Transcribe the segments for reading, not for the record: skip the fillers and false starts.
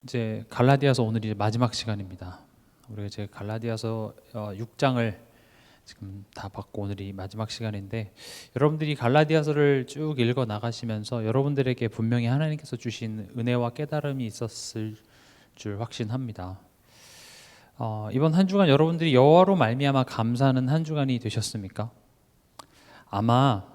이제 갈라디아서 오늘이 이제 마지막 시간입니다. 우리가 이제 갈라디아서 6장을 지금 다 받고 오늘이 마지막 시간인데, 여러분들이 갈라디아서를 쭉 읽어 나가시면서 여러분들에게 분명히 하나님께서 주신 은혜와 깨달음이 있었을 줄 확신합니다. 이번 한 주간 여러분들이 여호와로 말미암아 감사하는 한 주간이 되셨습니까? 아마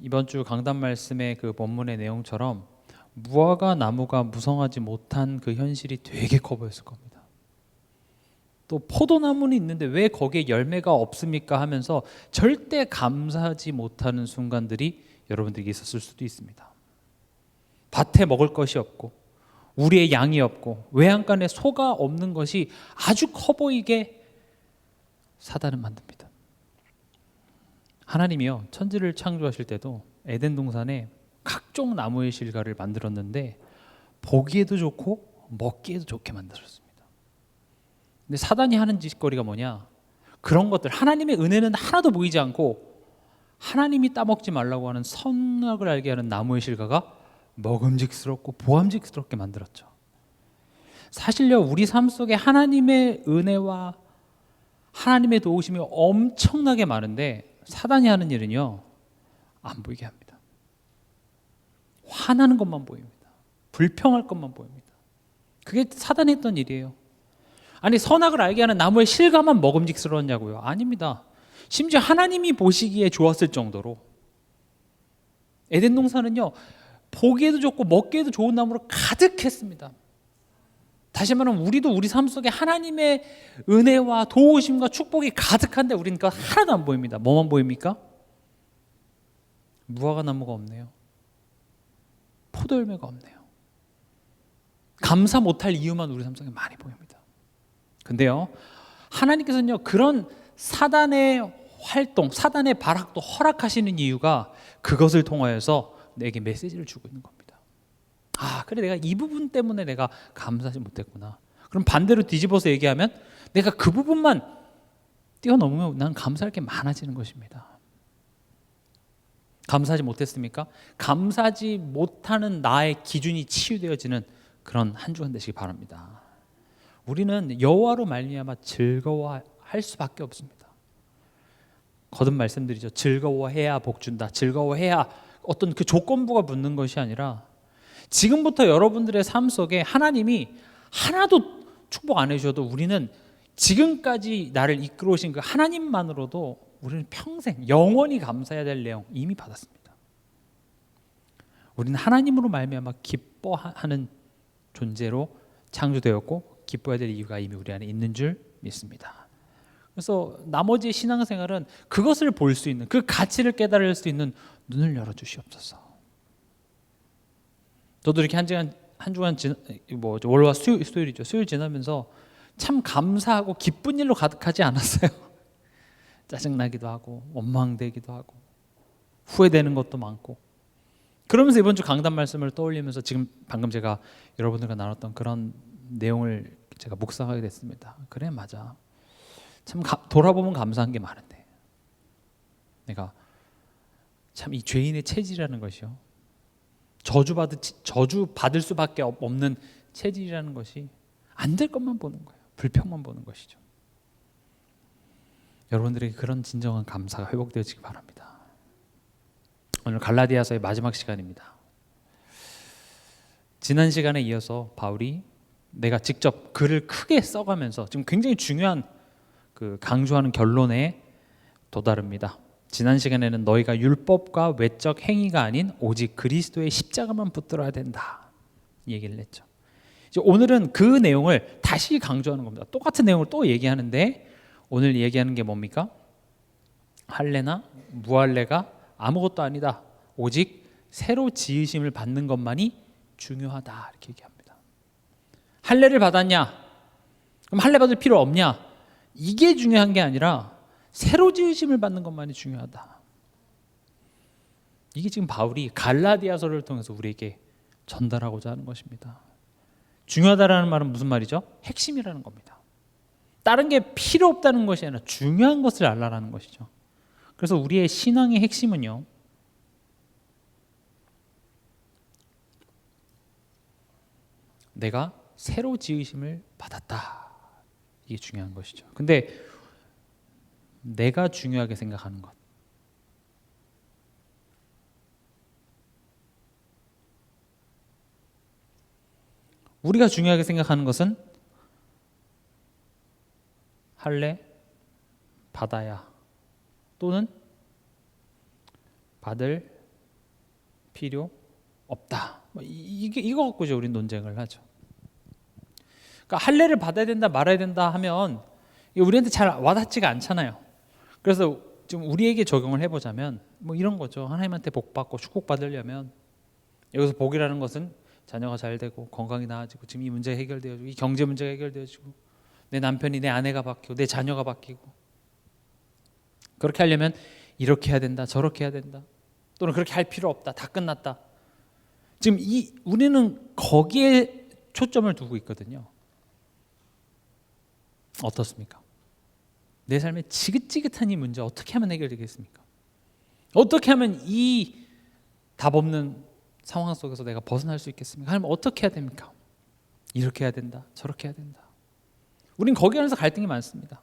이번 주 강단 말씀의 그 본문의 내용처럼 무화과 나무가 무성하지 못한 그 현실이 되게 커 보였을 겁니다. 또 포도나무는 있는데 왜 거기에 열매가 없습니까 하면서 절대 감사하지 못하는 순간들이 여러분들에게 있었을 수도 있습니다. 밭에 먹을 것이 없고 우리의 양이 없고 외양간에 소가 없는 것이 아주 커 보이게 사단은 만듭니다. 하나님이요, 천지를 창조하실 때도 에덴 동산에 각종 나무의 실과를 만들었는데 보기에도 좋고 먹기에도 좋게 만들었습니다. 근데 사단이 하는 짓거리가 뭐냐? 그런 것들, 하나님의 은혜는 하나도 보이지 않고 하나님이 따먹지 말라고 하는 선악을 알게 하는 나무의 실과가 먹음직스럽고 보암직스럽게 만들었죠. 사실요, 우리 삶 속에 하나님의 은혜와 하나님의 도우심이 엄청나게 많은데 사단이 하는 일은요, 안 보이게 합니다. 화나는 것만 보입니다. 불평할 것만 보입니다. 그게 사단이 했던 일이에요. 아니, 선악을 알게 하는 나무의 실과만 먹음직스러웠냐고요? 아닙니다. 심지어 하나님이 보시기에 좋았을 정도로 에덴 동산은요, 보기에도 좋고 먹기에도 좋은 나무로 가득했습니다. 다시 말하면 우리도 우리 삶 속에 하나님의 은혜와 도우심과 축복이 가득한데 우리는 그 하나도 안 보입니다. 뭐만 보입니까? 무화과 나무가 없네요. 포도 열매가 없네요. 감사 못할 이유만 우리 삶 속에 많이 보입니다. 근데요, 하나님께서는요, 그런 사단의 활동, 사단의 발악도 허락하시는 이유가 그것을 통하여서 내게 메시지를 주고 있는 겁니다. 아, 그래, 내가 이 부분 때문에 내가 감사하지 못했구나. 그럼 반대로 뒤집어서 얘기하면 내가 그 부분만 뛰어넘으면 난 감사할 게 많아지는 것입니다. 감사하지 못했습니까? 감사하지 못하는 나의 기준이 치유되어지는 그런 한 주간 되시기 바랍니다. 우리는 여호와로 말미암아 즐거워할 수밖에 없습니다. 거듭 말씀드리죠. 즐거워해야 복 준다. 즐거워해야 어떤 그 조건부가 붙는 것이 아니라 지금부터 여러분들의 삶 속에 하나님이 하나도 축복 안 해주셔도 우리는 지금까지 나를 이끌어 오신 그 하나님만으로도 우리는 평생 영원히 감사해야 될 내용 이미 받았습니다. 우리는 하나님으로 말미암아 기뻐하는 존재로 창조되었고 기뻐해야 될 이유가 이미 우리 안에 있는 줄 믿습니다. 그래서 나머지 신앙생활은 그것을 볼 수 있는, 그 가치를 깨달을 수 있는 눈을 열어주시옵소서. 저도 이렇게 한 주간 월화 수요일이죠. 수요일 지나면서 참 감사하고 기쁜 일로 가득하지 않았어요. 짜증나기도 하고 원망되기도 하고 후회되는 것도 많고, 그러면서 이번 주 강단 말씀을 떠올리면서 지금 방금 제가 여러분들과 나눴던 그런 내용을 제가 묵상하게 됐습니다. 그래, 맞아. 참 돌아보면 감사한 게 많은데 내가 참 이 죄인의 체질이라는 것이요, 저주받을 수밖에 없는 체질이라는 것이 안 될 것만 보는 거예요. 불평만 보는 것이죠. 여러분들에게 그런 진정한 감사가 회복되어지기 바랍니다. 오늘 갈라디아서의 마지막 시간입니다. 지난 시간에 이어서 바울이 내가 직접 글을 크게 써가면서 지금 굉장히 중요한 그 강조하는 결론에 도달합니다. 지난 시간에는 너희가 율법과 외적 행위가 아닌 오직 그리스도의 십자가만 붙들어야 된다, 이 얘기를 했죠. 이제 오늘은 그 내용을 다시 강조하는 겁니다. 똑같은 내용을 또 얘기하는데 오늘 얘기하는 게 뭡니까? 할례나 무할례가 아무것도 아니다. 오직 새로 지으심을 받는 것만이 중요하다, 이렇게 얘기합니다. 할례를 받았냐? 그럼 할례 받을 필요 없냐? 이게 중요한 게 아니라 새로 지으심을 받는 것만이 중요하다. 이게 지금 바울이 갈라디아서를 통해서 우리에게 전달하고자 하는 것입니다. 중요하다라는 말은 무슨 말이죠? 핵심이라는 겁니다. 다른 게 필요 없다는 것이 아니라 중요한 것을 알라라는 것이죠. 그래서 우리의 신앙의 핵심은요, 내가 새로 지으심을 받았다. 이게 중요한 것이죠. 근데 내가 중요하게 생각하는 것, 우리가 중요하게 생각하는 것은 할래? 받아야, 또는 받을 필요 없다. 이거 갖고 우리는 논쟁을 하죠. 그러니까 할례를 받아야 된다 말아야 된다 하면 우리한테 잘 와닿지가 않잖아요. 그래서 좀 우리에게 적용을 해보자면 뭐 이런 거죠. 하나님한테 복 받고 축복 받으려면, 여기서 복이라는 것은 자녀가 잘 되고 건강이 나아지고 지금 이 문제 해결되어지고 이 경제 문제가 해결되어지고 내 남편이 내 아내가 바뀌고 내 자녀가 바뀌고, 그렇게 하려면 이렇게 해야 된다 저렇게 해야 된다, 또는 그렇게 할 필요 없다 다 끝났다. 지금 우리는 거기에 초점을 두고 있거든요. 어떻습니까? 내 삶의 지긋지긋한 이 문제 어떻게 하면 해결되겠습니까? 어떻게 하면 이 답 없는 상황 속에서 내가 벗어날 수 있겠습니까? 하나님 어떻게 해야 됩니까? 이렇게 해야 된다 저렇게 해야 된다. 우린 거기 안에서 갈등이 많습니다.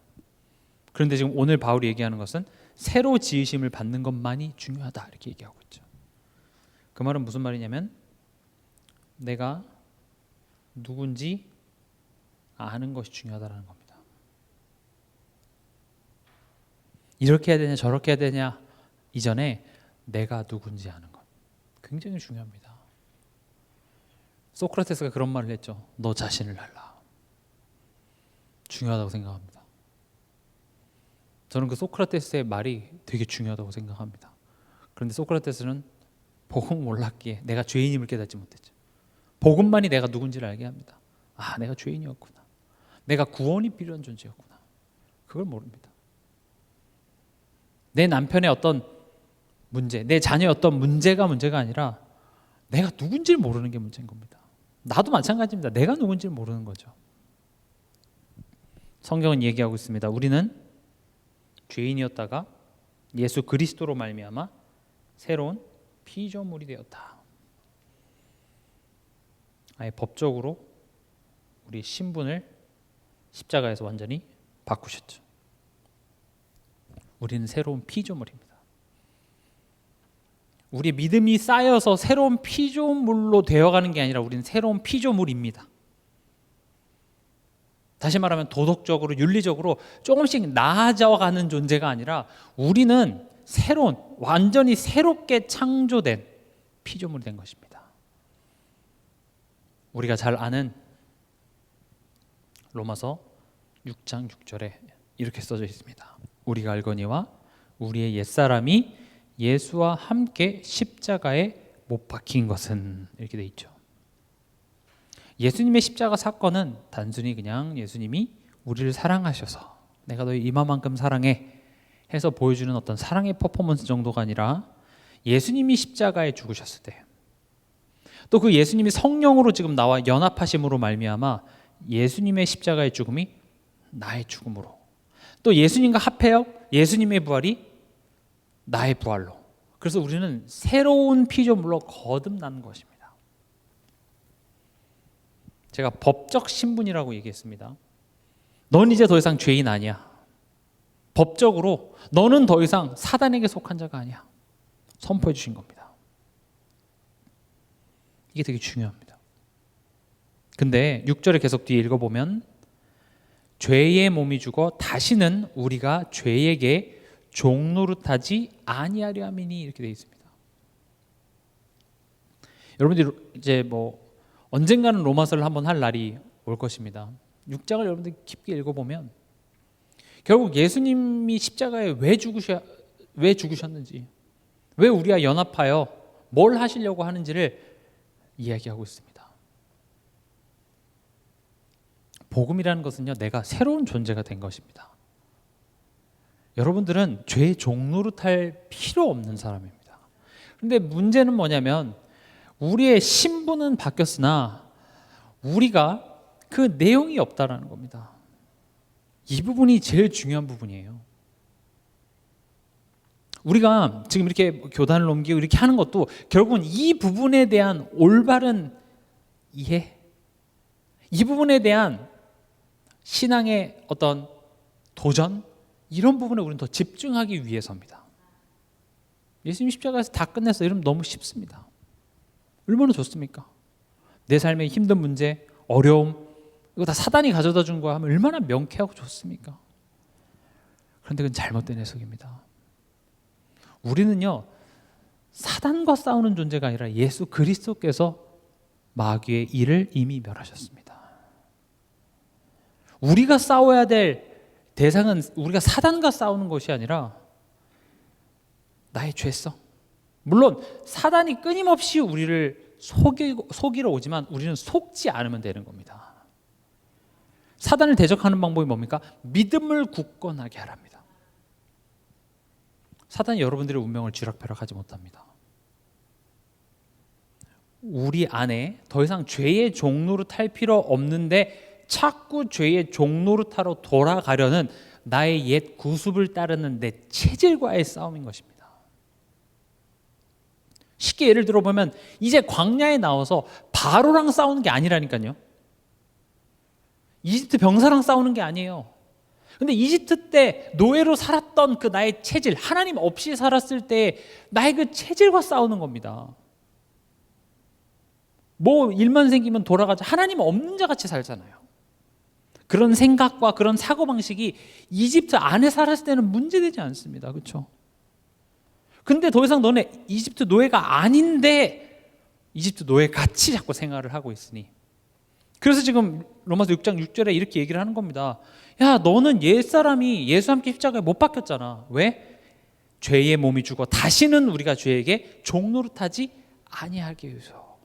그런데 지금 오늘 바울이 얘기하는 것은 새로 지으심을 받는 것만이 중요하다, 이렇게 얘기하고 있죠. 그 말은 무슨 말이냐면 내가 누군지 아는 것이 중요하다는 겁니다. 이렇게 해야 되냐 저렇게 해야 되냐 이전에 내가 누군지 아는 것, 굉장히 중요합니다. 소크라테스가 그런 말을 했죠. 너 자신을 알라. 중요하다고 생각합니다. 저는 그 소크라테스의 말이 되게 중요하다고 생각합니다. 그런데 소크라테스는 복음을 몰랐기에 내가 죄인임을 깨닫지 못했죠. 복음만이 내가 누군지를 알게 합니다. 아, 내가 죄인이었구나. 내가 구원이 필요한 존재였구나. 그걸 모릅니다. 내 남편의 어떤 문제, 내 자녀의 어떤 문제가 아니라 내가 누군지를 모르는 게 문제인 겁니다. 나도 마찬가지입니다. 내가 누군지를 모르는 거죠. 성경은 얘기하고 있습니다. 우리는 죄인이었다가 예수 그리스도로 말미암아 새로운 피조물이 되었다. 아예 법적으로 우리 신분을 십자가에서 완전히 바꾸셨죠. 우리는 새로운 피조물입니다. 우리의 믿음이 쌓여서 새로운 피조물로 되어가는 게 아니라 우리는 새로운 피조물입니다. 다시 말하면 도덕적으로 윤리적으로 조금씩 나아져가는 존재가 아니라 우리는 새로운, 완전히 새롭게 창조된 피조물이 된 것입니다. 우리가 잘 아는 로마서 6장 6절에 이렇게 써져 있습니다. 우리가 알거니와 우리의 옛사람이 예수와 함께 십자가에 못 박힌 것은, 이렇게 돼 있죠. 예수님의 십자가 사건은 단순히 그냥 예수님이 우리를 사랑하셔서 내가 너희 이마만큼 사랑해 해서 보여주는 어떤 사랑의 퍼포먼스 정도가 아니라 예수님이 십자가에 죽으셨을 때, 또 그 예수님이 성령으로 지금 나와 연합하심으로 말미암아 예수님의 십자가의 죽음이 나의 죽음으로, 또 예수님과 합해요 예수님의 부활이 나의 부활로, 그래서 우리는 새로운 피조물로 거듭난 것입니다. 제가 법적 신분이라고 얘기했습니다. 넌 이제 더 이상 죄인 아니야. 법적으로 너는 더 이상 사단에게 속한 자가 아니야. 선포해 주신 겁니다. 이게 되게 중요합니다. 근데 6절에 계속 뒤에 읽어보면 죄의 몸이 죽어 다시는 우리가 죄에게 종노릇하지 아니하려 함이니, 이렇게 되어 있습니다. 여러분들이 이제 뭐 언젠가는 로마서를 한번 할 날이 올 것입니다. 6장을 여러분들이 깊게 읽어보면 결국 예수님이 십자가에 왜 죽으셨는지, 왜 우리와 연합하여 뭘 하시려고 하는지를 이야기하고 있습니다. 복음이라는 것은요, 내가 새로운 존재가 된 것입니다. 여러분들은 죄의 종노릇할 필요 없는 사람입니다. 그런데 문제는 뭐냐면 우리의 신분은 바뀌었으나 우리가 그 내용이 없다라는 겁니다. 이 부분이 제일 중요한 부분이에요. 우리가 지금 이렇게 교단을 옮기고 이렇게 하는 것도 결국은 이 부분에 대한 올바른 이해, 이 부분에 대한 신앙의 어떤 도전, 이런 부분에 우리는 더 집중하기 위해서입니다. 예수님 십자가에서 다 끝냈어 이러면 너무 쉽습니다. 얼마나 좋습니까? 내 삶의 힘든 문제, 어려움, 이거 다 사단이 가져다 준 거야 하면 얼마나 명쾌하고 좋습니까? 그런데 그건 잘못된 해석입니다. 우리는요, 사단과 싸우는 존재가 아니라 예수 그리스도께서 마귀의 일을 이미 멸하셨습니다. 우리가 싸워야 될 대상은 우리가 사단과 싸우는 것이 아니라 나의 죄성. 물론 사단이 끊임없이 우리를 속이러 오지만 우리는 속지 않으면 되는 겁니다. 사단을 대적하는 방법이 뭡니까? 믿음을 굳건하게 하랍니다. 사단이 여러분들의 운명을 쥐락펴락하지 못합니다. 우리 안에 더 이상 죄의 종노릇할 필요 없는데 자꾸 죄의 종노릇하러 돌아가려는 나의 옛 구습을 따르는 내 체질과의 싸움인 것입니다. 쉽게 예를 들어보면 이제 광야에 나와서 바로랑 싸우는 게 아니라니까요. 이집트 병사랑 싸우는 게 아니에요. 근데 이집트 때 노예로 살았던 그 나의 체질, 하나님 없이 살았을 때 나의 그 체질과 싸우는 겁니다. 뭐 일만 생기면 돌아가자. 하나님 없는 자 같이 살잖아요. 그런 생각과 그런 사고방식이 이집트 안에 살았을 때는 문제되지 않습니다. 그렇죠? 근데 더 이상 너네 이집트 노예가 아닌데 이집트 노예 같이 자꾸 생활을 하고 있으니, 그래서 지금 로마서 6장 6절에 이렇게 얘기를 하는 겁니다. 야, 너는 옛사람이 예수와 함께 십자가에 못 박혔잖아. 왜? 죄의 몸이 죽어 다시는 우리가 죄에게 종노릇하지 아니하기 위해서.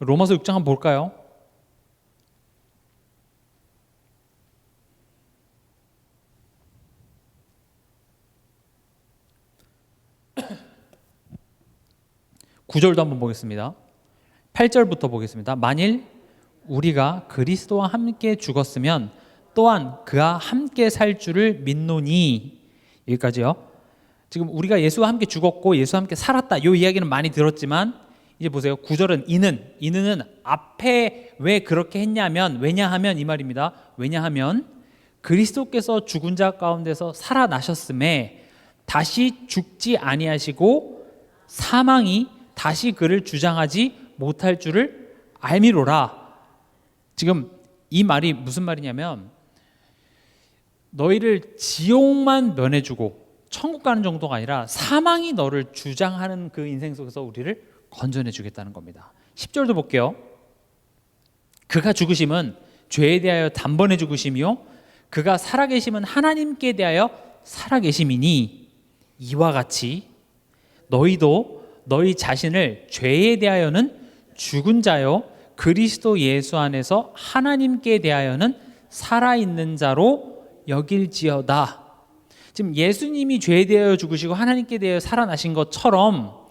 로마서 6장 한번 볼까요? (9절도) 한번 보겠습니다. 8절부터 보겠습니다. 만일 우리가 그리스도와 함께 죽었으면 또한 그와 함께 살 줄을 믿노니. 여기까지요. 지금 우리가 예수와 함께 죽었고 예수와 함께 살았다, 이 이야기는 많이 들었지만 이제 보세요. 9절은 이는 앞에 왜 그렇게 했냐면, 왜냐하면 이 말입니다. 왜냐하면 그리스도께서 죽은 자 가운데서 살아나셨음에 다시 죽지 아니하시고 사망이 다시 그를 주장하지 못할 줄을 알미로라. 지금 이 말이 무슨 말이냐면, 너희를 지옥만 면해주고 천국 가는 정도가 아니라 사망이 너를 주장하는 그 인생 속에서 우리를 건져내 주겠다는 겁니다. 10절도 볼게요. 그가 죽으심은 죄에 대하여 단번에 죽으심이요 그가 살아계심은 하나님께 대하여 살아계심이니, 이와 같이 너희도 너희 자신을 죄에 대하여는 죽은 자요 그리스도 예수 안에서 하나님께 대하여는 살아있는 자로 여길지어다. 지금 예수님이 죄에 대하여 죽으시고 하나님께 대하여 살아나신 것처럼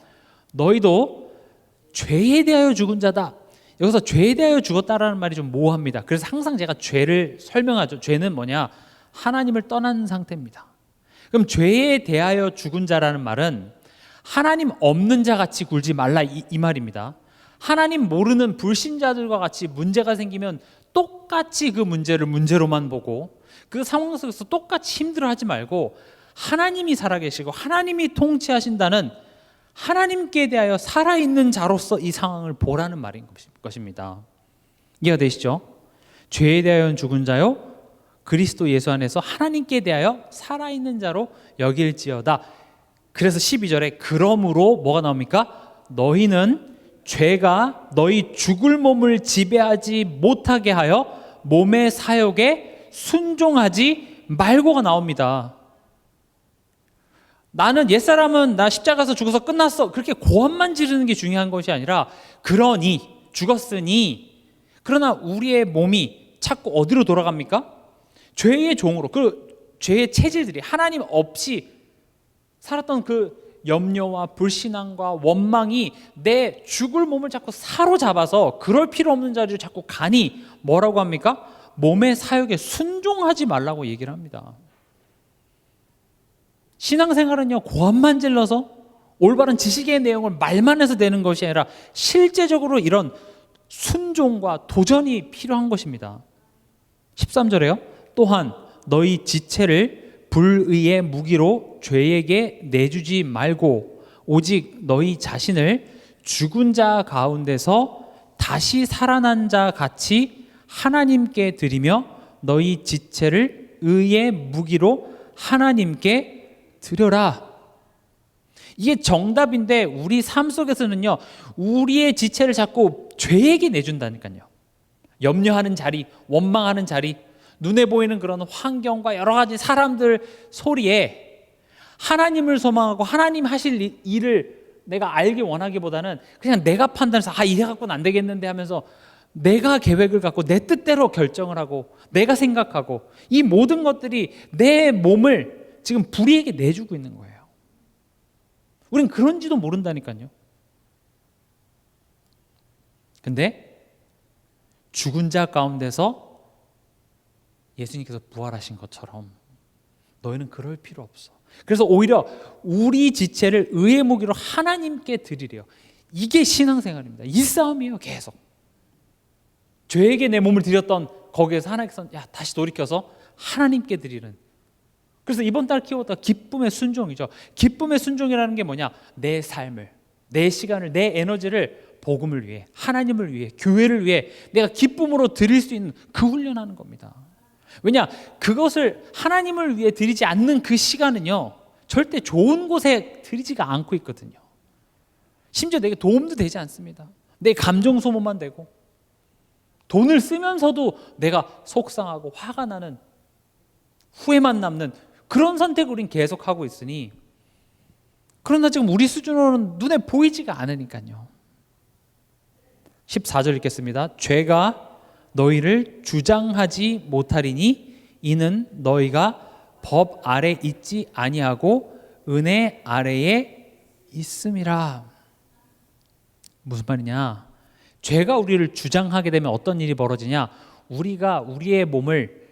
너희도 죄에 대하여 죽은 자다. 여기서 죄에 대하여 죽었다라는 말이 좀 모호합니다. 그래서 항상 제가 죄를 설명하죠. 죄는 뭐냐? 하나님을 떠난 상태입니다. 그럼 죄에 대하여 죽은 자라는 말은 하나님 없는 자 같이 굴지 말라, 이 말입니다. 하나님 모르는 불신자들과 같이 문제가 생기면 똑같이 그 문제를 문제로만 보고 그 상황 속에서 똑같이 힘들어하지 말고 하나님이 살아계시고 하나님이 통치하신다는 하나님께 대하여 살아있는 자로서 이 상황을 보라는 말인 것입니다. 이해가 되시죠? 죄에 대하여는 죽은 자요 그리스도 예수 안에서 하나님께 대하여 살아있는 자로 여길지어다. 그래서 12절에 그러므로 뭐가 나옵니까? 너희는 죄가 너희 죽을 몸을 지배하지 못하게 하여 몸의 사욕에 순종하지 말고가 나옵니다. 나는 옛사람은 나 십자가에서 죽어서 끝났어, 그렇게 고함만 지르는 게 중요한 것이 아니라, 그러니 죽었으니, 그러나 우리의 몸이 자꾸 어디로 돌아갑니까? 죄의 종으로, 그 죄의 체질들이 하나님 없이 살았던 그 염려와 불신앙과 원망이 내 죽을 몸을 자꾸 사로잡아서 그럴 필요 없는 자리를 자꾸 가니 뭐라고 합니까? 몸의 사욕에 순종하지 말라고 얘기를 합니다. 신앙생활은요, 고함만 질러서 올바른 지식의 내용을 말만 해서 되는 것이 아니라 실제적으로 이런 순종과 도전이 필요한 것입니다. 13절에요. 또한 너희 지체를 불의의 무기로 죄에게 내주지 말고 오직 너희 자신을 죽은 자 가운데서 다시 살아난 자 같이 하나님께 드리며 너희 지체를 의의 무기로 하나님께 드려라. 이게 정답인데 우리 삶 속에서는요, 우리의 지체를 자꾸 죄에게 내준다니까요. 염려하는 자리, 원망하는 자리, 눈에 보이는 그런 환경과 여러 가지 사람들 소리에 하나님을 소망하고 하나님 하실 일을 내가 알기 원하기보다는 그냥 내가 판단해서 이래 갖고는 안 되겠는데 하면서 내가 계획을 갖고 내 뜻대로 결정을 하고 내가 생각하고 이 모든 것들이 내 몸을 지금 불의에게 내주고 있는 거예요. 우린 그런지도 모른다니까요. 근데 죽은 자 가운데서 예수님께서 부활하신 것처럼 너희는 그럴 필요 없어. 그래서 오히려 우리 지체를 의의 무기로 하나님께 드리래요. 이게 신앙생활입니다. 이 싸움이에요. 계속 죄에게 내 몸을 드렸던 거기에서 하나님께서 다시 돌이켜서 하나님께 드리는. 그래서 이번 달 키워드 기쁨의 순종이죠. 기쁨의 순종이라는 게 뭐냐? 내 삶을, 내 시간을, 내 에너지를 복음을 위해, 하나님을 위해, 교회를 위해 내가 기쁨으로 드릴 수 있는 그 훈련하는 겁니다. 왜냐? 그것을 하나님을 위해 드리지 않는 그 시간은요, 절대 좋은 곳에 드리지가 않고 있거든요. 심지어 내게 도움도 되지 않습니다. 내 감정 소모만 되고 돈을 쓰면서도 내가 속상하고 화가 나는, 후회만 남는 그런 선택을 우린 계속하고 있으니, 그러나 지금 우리 수준으로는 눈에 보이지가 않으니까요. 14절 읽겠습니다. 죄가 너희를 주장하지 못하리니 이는 너희가 법 아래 있지 아니하고 은혜 아래에 있음이라. 무슨 말이냐? 죄가 우리를 주장하게 되면 어떤 일이 벌어지냐? 우리가 우리의 몸을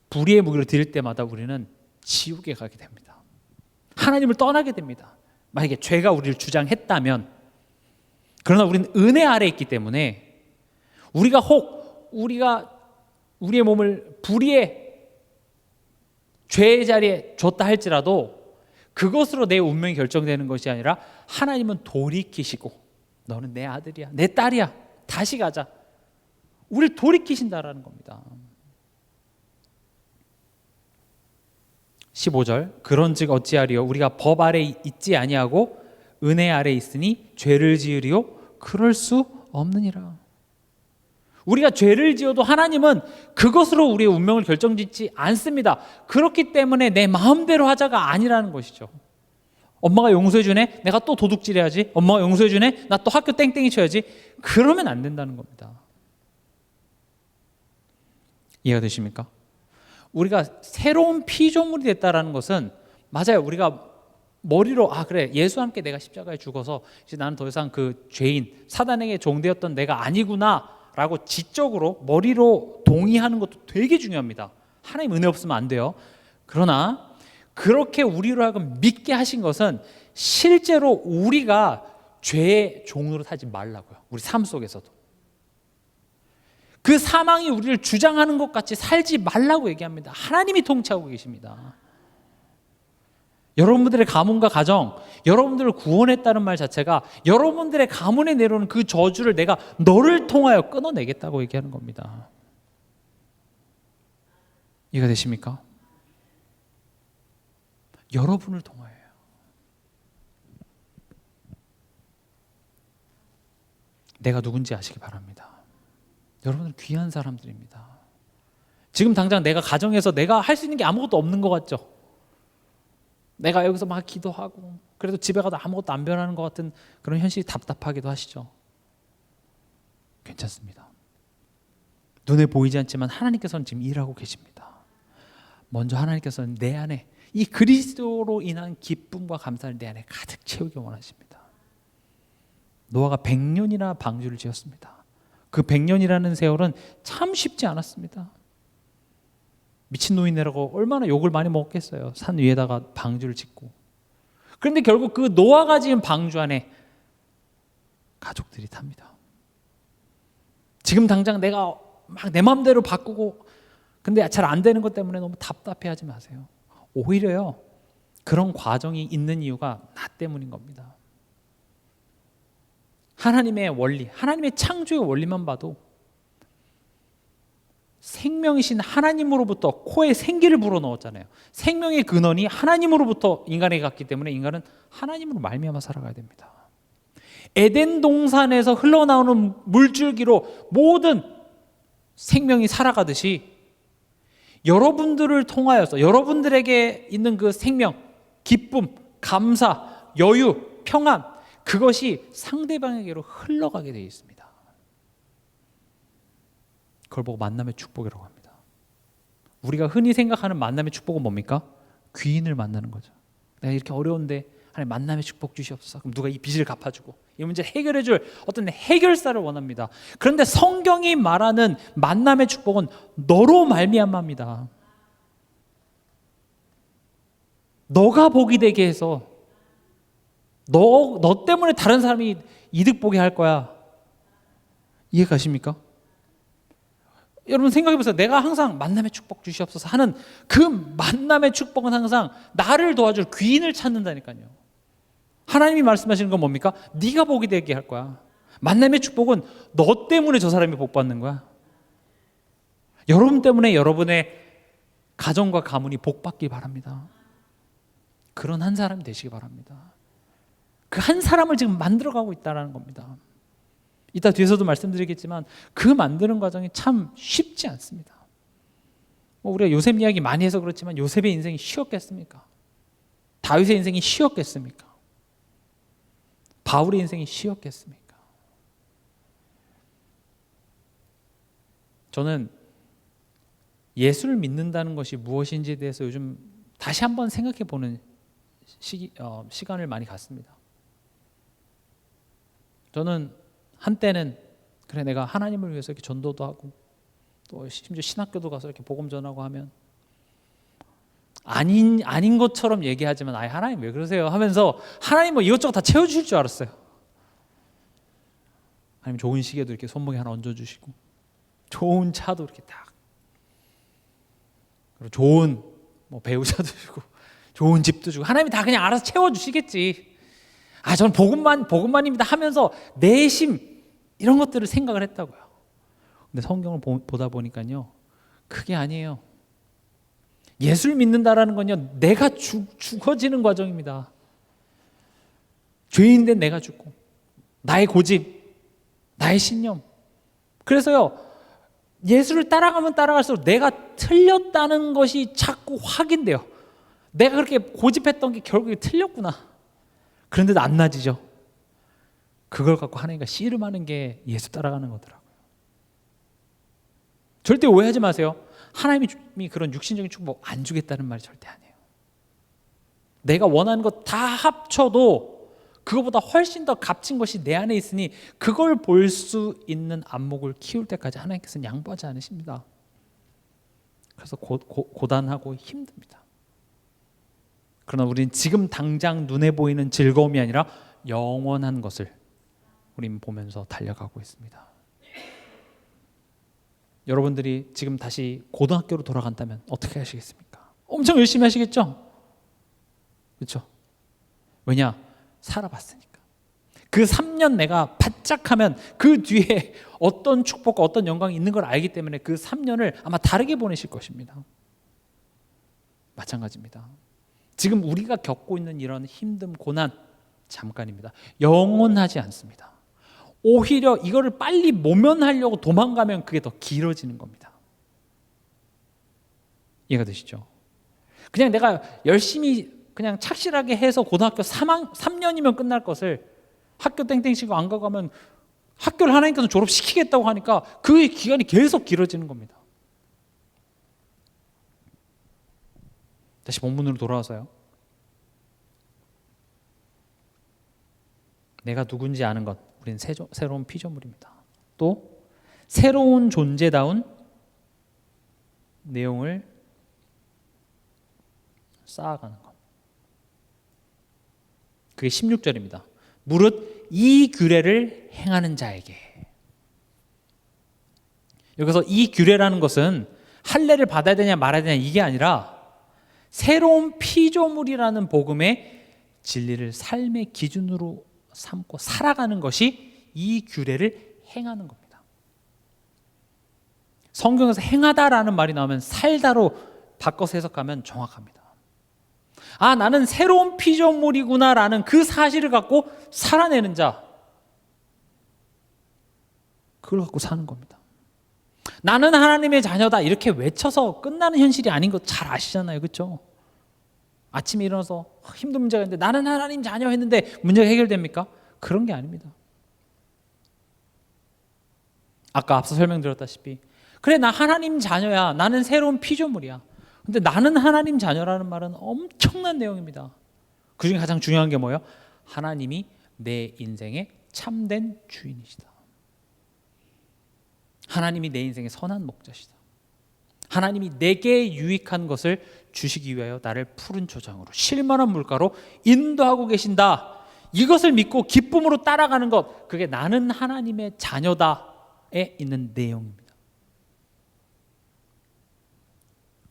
불의의 무기로 드릴 때마다 우리는 지옥에 가게 됩니다. 하나님을 떠나게 됩니다. 만약에 죄가 우리를 주장했다면. 그러나 우리는 은혜 아래에 있기 때문에 우리가 우리의 몸을 불의의 죄의 자리에 줬다 할지라도 그것으로 내 운명이 결정되는 것이 아니라 하나님은 돌이키시고 너는 내 아들이야, 내 딸이야, 다시 가자, 우리를 돌이키신다라는 겁니다. 15절 그런즉 어찌하리요 우리가 법 아래 있지 아니하고 은혜 아래 있으니 죄를 지으리요 그럴 수 없느니라. 우리가 죄를 지어도 하나님은 그것으로 우리의 운명을 결정짓지 않습니다. 그렇기 때문에 내 마음대로 하자가 아니라는 것이죠. 엄마가 용서해 주네, 내가 또 도둑질 해야지. 엄마가 용서해 주네, 나 또 학교 땡땡이 쳐야지. 그러면 안 된다는 겁니다. 이해가 되십니까? 우리가 새로운 피조물이 됐다라는 것은, 맞아요, 우리가 머리로 그래, 예수와 함께 내가 십자가에 죽어서 이제 나는 더 이상 그 죄인 사단에게 종되었던 내가 아니구나 라고 지적으로 머리로 동의하는 것도 되게 중요합니다. 하나님 은혜 없으면 안 돼요. 그러나 그렇게 우리로 하여금 믿게 하신 것은 실제로 우리가 죄의 종으로 살지 말라고요. 우리 삶 속에서도 그 사망이 우리를 주장하는 것 같이 살지 말라고 얘기합니다. 하나님이 통치하고 계십니다. 여러분들의 가문과 가정, 여러분들을 구원했다는 말 자체가 여러분들의 가문에 내려오는 그 저주를 내가 너를 통하여 끊어내겠다고 얘기하는 겁니다. 이해가 되십니까? 여러분을 통하여요. 내가 누군지 아시기 바랍니다. 여러분들 귀한 사람들입니다. 지금 당장 내가 가정에서 내가 할 수 있는 게 아무것도 없는 것 같죠? 내가 여기서 막 기도하고 그래도 집에 가도 아무것도 안 변하는 것 같은 그런 현실이 답답하기도 하시죠? 괜찮습니다. 눈에 보이지 않지만 하나님께서는 지금 일하고 계십니다. 먼저 하나님께서는 내 안에 이 그리스도로 인한 기쁨과 감사를 내 안에 가득 채우기 원하십니다. 노아가 100년이나 방주를 지었습니다. 그 100년이라는 세월은 참 쉽지 않았습니다. 미친노인이라고 얼마나 욕을 많이 먹겠어요. 산 위에다가 방주를 짓고. 그런데 결국 그 노아가 지은 방주 안에 가족들이 탑니다. 지금 당장 내가 막 내 마음대로 바꾸고 근데 잘 안 되는 것 때문에 너무 답답해하지 마세요. 오히려요, 그런 과정이 있는 이유가 나 때문인 겁니다. 하나님의 원리, 하나님의 창조의 원리만 봐도 생명이신 하나님으로부터 코에 생기를 불어넣었잖아요. 생명의 근원이 하나님으로부터 인간에게 갔기 때문에 인간은 하나님으로 말미암아 살아가야 됩니다. 에덴 동산에서 흘러나오는 물줄기로 모든 생명이 살아가듯이 여러분들을 통하여서 여러분들에게 있는 그 생명, 기쁨, 감사, 여유, 평안, 그것이 상대방에게로 흘러가게 되어 있습니다. 그걸 보고 만남의 축복이라고 합니다. 우리가 흔히 생각하는 만남의 축복은 뭡니까? 귀인을 만나는 거죠. 내가 이렇게 어려운데 하나님 만남의 축복 주시옵소서. 그럼 누가 이 빚을 갚아주고 이 문제를 해결해 줄 어떤 해결사를 원합니다. 그런데 성경이 말하는 만남의 축복은 너로 말미암아입니다. 너가 복이 되게 해서 너 때문에 다른 사람이 이득 보게 할 거야. 이해 가십니까? 여러분 생각해 보세요. 내가 항상 만남의 축복 주시옵소서 하는 그 만남의 축복은 항상 나를 도와줄 귀인을 찾는다니까요. 하나님이 말씀하시는 건 뭡니까? 네가 복이 되게 할 거야. 만남의 축복은 너 때문에 저 사람이 복 받는 거야. 여러분 때문에 여러분의 가정과 가문이 복 받길 바랍니다. 그런 한 사람이 되시기 바랍니다. 그 한 사람을 지금 만들어가고 있다는 겁니다. 이따 뒤에서도 말씀드리겠지만 그 만드는 과정이 참 쉽지 않습니다. 우리가 요셉 이야기 많이 해서 그렇지만 요셉의 인생이 쉬웠겠습니까? 다윗의 인생이 쉬웠겠습니까? 바울의 인생이 쉬웠겠습니까? 저는 예수를 믿는다는 것이 무엇인지에 대해서 요즘 다시 한번 생각해 보는 시간을 많이 갖습니다. 저는 한때는 그래 내가 하나님을 위해서 이렇게 전도도 하고 또 심지어 신학교도 가서 이렇게 복음 전하고 하면 아닌 것처럼 얘기하지만 아예 하나님 왜 그러세요 하면서 하나님 뭐 이것저것 다 채워주실 줄 알았어요. 하나님 좋은 시계도 이렇게 손목에 하나 얹어주시고 좋은 차도 이렇게 딱 그리고 좋은 뭐 배우자도 주고 좋은 집도 주고 하나님이 다 그냥 알아서 채워주시겠지. 저는 복음만입니다 하면서 내심 이런 것들을 생각을 했다고요. 근데 성경을 보다 보니까요, 그게 아니에요. 예수를 믿는다라는 건요, 내가 죽어지는 과정입니다. 죄인된 내가 죽고 나의 고집, 나의 신념. 그래서요, 예수를 따라가면 따라갈수록 내가 틀렸다는 것이 자꾸 확인돼요. 내가 그렇게 고집했던 게 결국에 틀렸구나. 그런데도 안 나아지죠. 그걸 갖고 하나님과 씨름하는 게 예수 따라가는 거더라고요. 절대 오해하지 마세요. 하나님이 그런 육신적인 축복 안 주겠다는 말이 절대 아니에요. 내가 원하는 것 다 합쳐도 그거보다 훨씬 더 값진 것이 내 안에 있으니 그걸 볼 수 있는 안목을 키울 때까지 하나님께서는 양보하지 않으십니다. 그래서 고단하고 힘듭니다. 그러나 우리는 지금 당장 눈에 보이는 즐거움이 아니라 영원한 것을 우리는 보면서 달려가고 있습니다. 여러분들이 지금 다시 고등학교로 돌아간다면 어떻게 하시겠습니까? 엄청 열심히 하시겠죠? 그렇죠? 왜냐? 살아봤으니까. 그 3년 내가 바짝 하면 그 뒤에 어떤 축복과 어떤 영광이 있는 걸 알기 때문에 그 3년을 아마 다르게 보내실 것입니다. 마찬가지입니다. 지금 우리가 겪고 있는 이런 힘듦, 고난 잠깐입니다. 영원하지 않습니다. 오히려 이거를 빨리 모면하려고 도망가면 그게 더 길어지는 겁니다. 이해가 되시죠? 그냥 내가 열심히 그냥 착실하게 해서 고등학교 3년이면 끝날 것을 학교 땡땡치고 안 가고 하면 학교를 하나님께서 졸업시키겠다고 하니까 그 기간이 계속 길어지는 겁니다. 다시 본문으로 돌아와서요. 내가 누군지 아는 것, 우리는 새로운 피조물입니다. 또 새로운 존재다운 내용을 쌓아가는 것. 그게 16절입니다. 무릇 이 규례를 행하는 자에게. 여기서 이 규례라는 것은 할례를 받아야 되냐 말아야 되냐 이게 아니라 새로운 피조물이라는 복음의 진리를 삶의 기준으로 삼고 살아가는 것이 이 규례를 행하는 겁니다. 성경에서 행하다라는 말이 나오면 살다로 바꿔서 해석하면 정확합니다. 아, 나는 새로운 피조물이구나라는 그 사실을 갖고 살아내는 자, 그걸 갖고 사는 겁니다. 나는 하나님의 자녀다 이렇게 외쳐서 끝나는 현실이 아닌 거 잘 아시잖아요, 그렇죠? 아침에 일어나서 힘든 문제가 있는데 나는 하나님 자녀 했는데 문제가 해결됩니까? 그런 게 아닙니다. 아까 앞서 설명드렸다시피 그래, 나 하나님 자녀야, 나는 새로운 피조물이야. 근데 나는 하나님 자녀라는 말은 엄청난 내용입니다. 그중에 가장 중요한 게 뭐예요? 하나님이 내 인생의 참된 주인이시다. 하나님이 내 인생의 선한 목자시다. 하나님이 내게 유익한 것을 주시기 위하여 나를 푸른 초장으로 실만한 물가로 인도하고 계신다. 이것을 믿고 기쁨으로 따라가는 것, 그게 나는 하나님의 자녀다에 있는 내용입니다.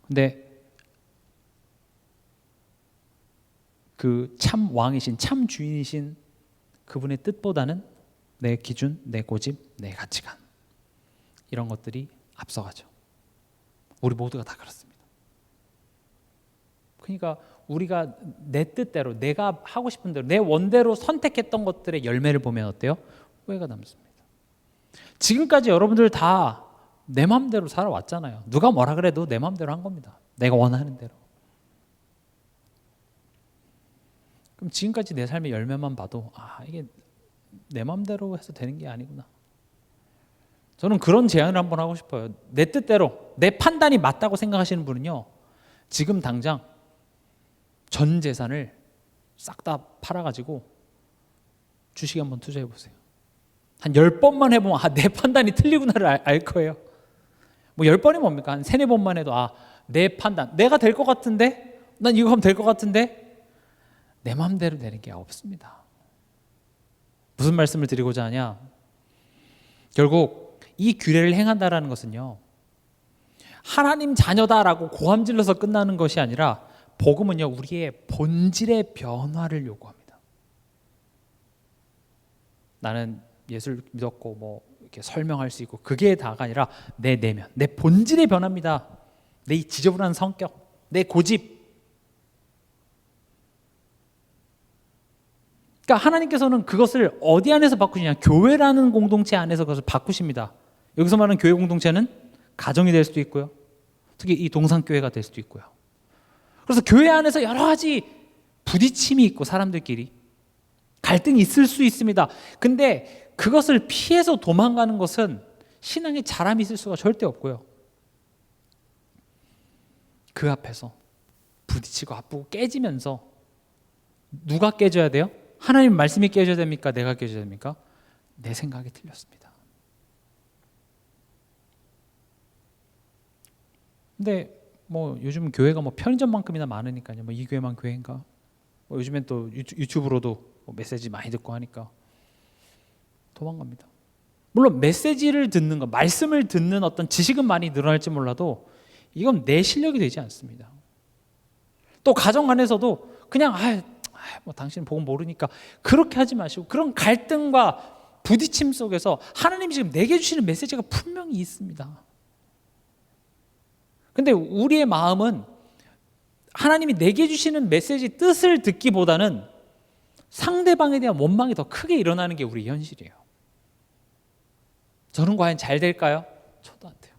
근데 그 참 왕이신, 참 주인이신 그분의 뜻보다는 내 기준, 내 고집, 내 가치관, 이런 것들이 앞서가죠. 우리 모두가 다 그렇습니다. 그러니까 우리가 내 뜻대로, 내가 하고 싶은 대로, 내 원대로 선택했던 것들의 열매를 보면 어때요? 후회가 남습니다. 지금까지 여러분들 다 내 마음대로 살아왔잖아요. 누가 뭐라 그래도 내 마음대로 한 겁니다. 내가 원하는 대로. 그럼 지금까지 내 삶의 열매만 봐도 이게 내 마음대로 해서 되는 게 아니구나. 저는 그런 제안을 한번 하고 싶어요. 내 뜻대로, 내 판단이 맞다고 생각하시는 분은요, 지금 당장 전 재산을 싹 다 팔아가지고 주식에 한번 투자해 보세요. 한 10번만 해보면 내 판단이 틀리구나를 알 거예요. 뭐 10번이 뭡니까? 한 3-4번만 해도 내 판단, 내가 될 것 같은데? 난 이거 하면 될 것 같은데? 내 마음대로 되는 게 없습니다. 무슨 말씀을 드리고자 하냐? 결국 이 규례를 행한다라는 것은요, 하나님 자녀다라고 고함질러서 끝나는 것이 아니라 복음은요, 우리의 본질의 변화를 요구합니다. 나는 예수를 믿었고 뭐 이렇게 설명할 수 있고 그게 다가 아니라 내 내면, 내 본질의 변화입니다. 내 이 지저분한 성격, 내 고집. 그러니까 하나님께서는 그것을 어디 안에서 바꾸시냐? 교회라는 공동체 안에서 그것을 바꾸십니다. 여기서 말하는 교회 공동체는 가정이 될 수도 있고요, 특히 이 동산교회가 될 수도 있고요. 그래서 교회 안에서 여러 가지 부딪힘이 있고 사람들끼리 갈등이 있을 수 있습니다. 근데 그것을 피해서 도망가는 것은 신앙의 자람이 있을 수가 절대 없고요. 그 앞에서 부딪히고 아프고 깨지면서 누가 깨져야 돼요? 하나님 말씀이 깨져야 됩니까? 내가 깨져야 됩니까? 내 생각이 틀렸습니다. 근데 뭐 요즘 교회가 뭐 편의점만큼이나 많으니까요. 뭐 이 교회만 교회인가? 뭐 요즘엔 또 유튜브로도 뭐 메시지 많이 듣고 하니까 도망갑니다. 물론 메시지를 듣는 것, 말씀을 듣는 어떤 지식은 많이 늘어날지 몰라도 이건 내 실력이 되지 않습니다. 또 가정 안에서도 그냥 뭐 당신은 복음 모르니까 그렇게 하지 마시고, 그런 갈등과 부딪힘 속에서 하나님이 지금 내게 주시는 메시지가 분명히 있습니다. 근데 우리의 마음은 하나님이 내게 주시는 메시지 뜻을 듣기보다는 상대방에 대한 원망이 더 크게 일어나는 게 우리 현실이에요. 저는 과연 잘 될까요? 저도 안 돼요.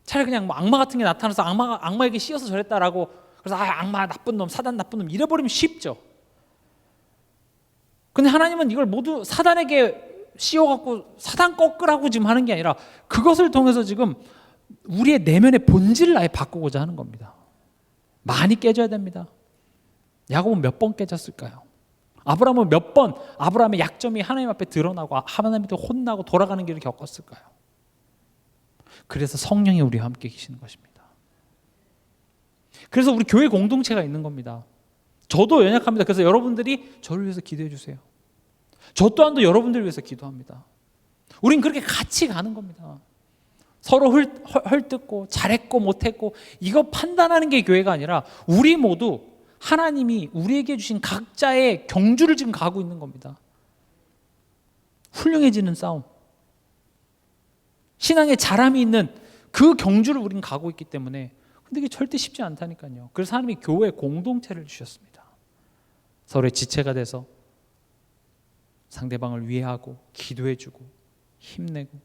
차라리 그냥 뭐 악마 같은 게 나타나서 악마에게 씌어서 저랬다라고, 그래서 악마 나쁜 놈, 사단 나쁜 놈 이래버리면 쉽죠. 근데 하나님은 이걸 모두 사단에게 씌워갖고 사단 꺾으라고 지금 하는 게 아니라 그것을 통해서 지금 우리의 내면의 본질을 아예 바꾸고자 하는 겁니다. 많이 깨져야 됩니다. 야곱은 몇 번 깨졌을까요? 아브라함은 몇 번 아브라함의 약점이 하나님 앞에 드러나고 하나님한테 혼나고 돌아가는 길을 겪었을까요? 그래서 성령이 우리와 함께 계시는 것입니다. 그래서 우리 교회 공동체가 있는 겁니다. 저도 연약합니다. 그래서 여러분들이 저를 위해서 기도해 주세요. 저 또한도 여러분들을 위해서 기도합니다. 우린 그렇게 같이 가는 겁니다. 서로 헐뜯고 잘했고 못했고 이거 판단하는 게 교회가 아니라 우리 모두 하나님이 우리에게 주신 각자의 경주를 지금 가고 있는 겁니다. 훌륭해지는 싸움, 신앙의 자람이 있는 그 경주를 우리는 가고 있기 때문에, 근데 이게 절대 쉽지 않다니까요. 그래서 하나님이 교회 공동체를 주셨습니다. 서로의 지체가 돼서 상대방을 위하고 기도해주고 힘내고.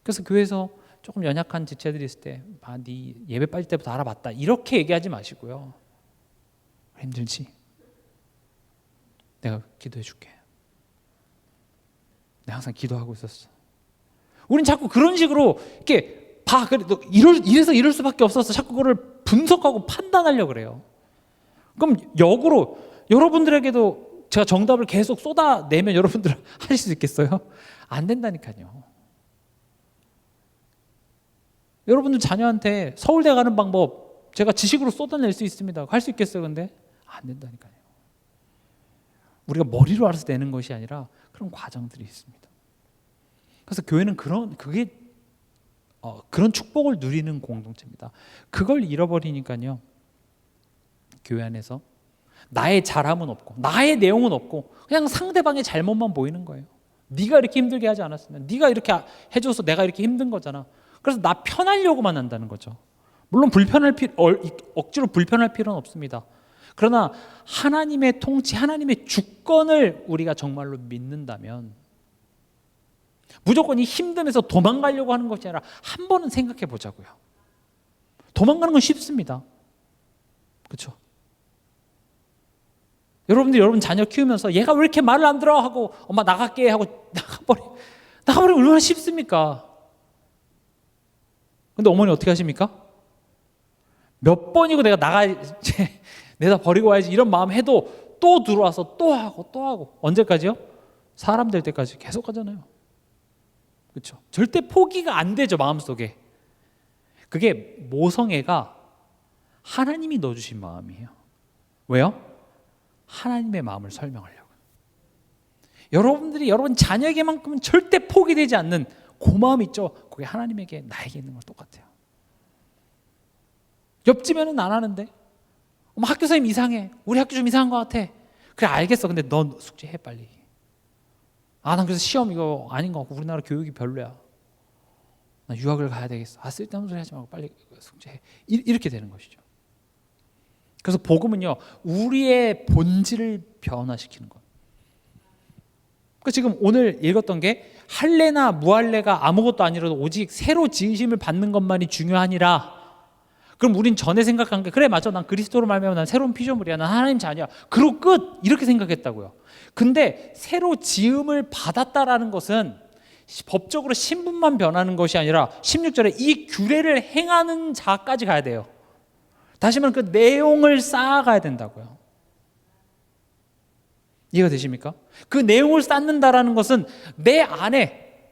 그래서 교회에서 조금 연약한 지체들이 있을 때, 네 예배 빠질 때부터 알아봤다, 이렇게 얘기하지 마시고요. 힘들지? 내가 기도해 줄게. 내가 항상 기도하고 있었어. 우린 자꾸 그런 식으로 이렇게 그래, 너 이래서 이럴 수밖에 없었어. 자꾸 그걸 분석하고 판단하려고 그래요. 그럼 역으로 여러분들에게도 제가 정답을 계속 쏟아내면 여러분들 하실 수 있겠어요? 안 된다니까요. 여러분들 자녀한테 서울대 가는 방법 제가 지식으로 쏟아낼 수 있습니다. 할 수 있겠어요? 근데 안 된다니까요. 우리가 머리로 알아서 내는 것이 아니라 그런 과정들이 있습니다. 그래서 교회는 그런 축복을 누리는 공동체입니다. 그걸 잃어버리니까요, 교회 안에서 나의 잘함은 없고 나의 내용은 없고 그냥 상대방의 잘못만 보이는 거예요. 네가 이렇게 힘들게 하지 않았으면, 네가 이렇게 해줘서 내가 이렇게 힘든 거잖아. 그래서 나 편하려고만 한다는 거죠. 물론 억지로 불편할 필요는 없습니다. 그러나 하나님의 통치, 하나님의 주권을 우리가 정말로 믿는다면 무조건 이 힘듦에서 도망가려고 하는 것이 아니라 한 번은 생각해 보자고요. 도망가는 건 쉽습니다. 그렇죠? 여러분 자녀 키우면서 얘가 왜 이렇게 말을 안 들어 하고 엄마 나갈게 하고 나가버리면 얼마나 쉽습니까? 근데 어머니 어떻게 하십니까? 몇 번이고 내다 버리고 와야지 이런 마음 해도 또 들어와서 또 하고 언제까지요? 사람 될 때까지 계속 하잖아요. 그렇죠? 절대 포기가 안 되죠, 마음속에. 그게 모성애가 하나님이 넣어주신 마음이에요. 왜요? 하나님의 마음을 설명하려고. 여러분 자녀에게만큼은 절대 포기되지 않는 그 마음 있죠? 그게 하나님에게, 나에게 있는 건 똑같아요. 옆집에는 안 하는데 학교 선생님 이상해, 우리 학교 좀 이상한 것 같아. 그래 알겠어, 근데 넌 숙제해 빨리. 난 그래서 시험 이거 아닌 것 같고 우리나라 교육이 별로야, 나 유학을 가야 되겠어. 쓸데없는 소리 하지 말고 빨리 숙제해. 이렇게 되는 것이죠. 그래서 복음은요, 우리의 본질을 변화시키는 것. 그러니까 지금 오늘 읽었던 게 할례나 무할례가 아무것도 아니라도 오직 새로 지으심을 받는 것만이 중요하니라. 그럼 우린 전에 생각한 게, 그래 맞아, 난 그리스도로 말미암아 난 새로운 피조물이야, 난 하나님 자녀야, 그리고 끝, 이렇게 생각했다고요. 근데 새로 지음을 받았다라는 것은 법적으로 신분만 변하는 것이 아니라 16절에 이 규례를 행하는 자까지 가야 돼요. 다시 말하면 그 내용을 쌓아가야 된다고요. 이해가 되십니까? 그 내용을 쌓는다라는 것은 내 안에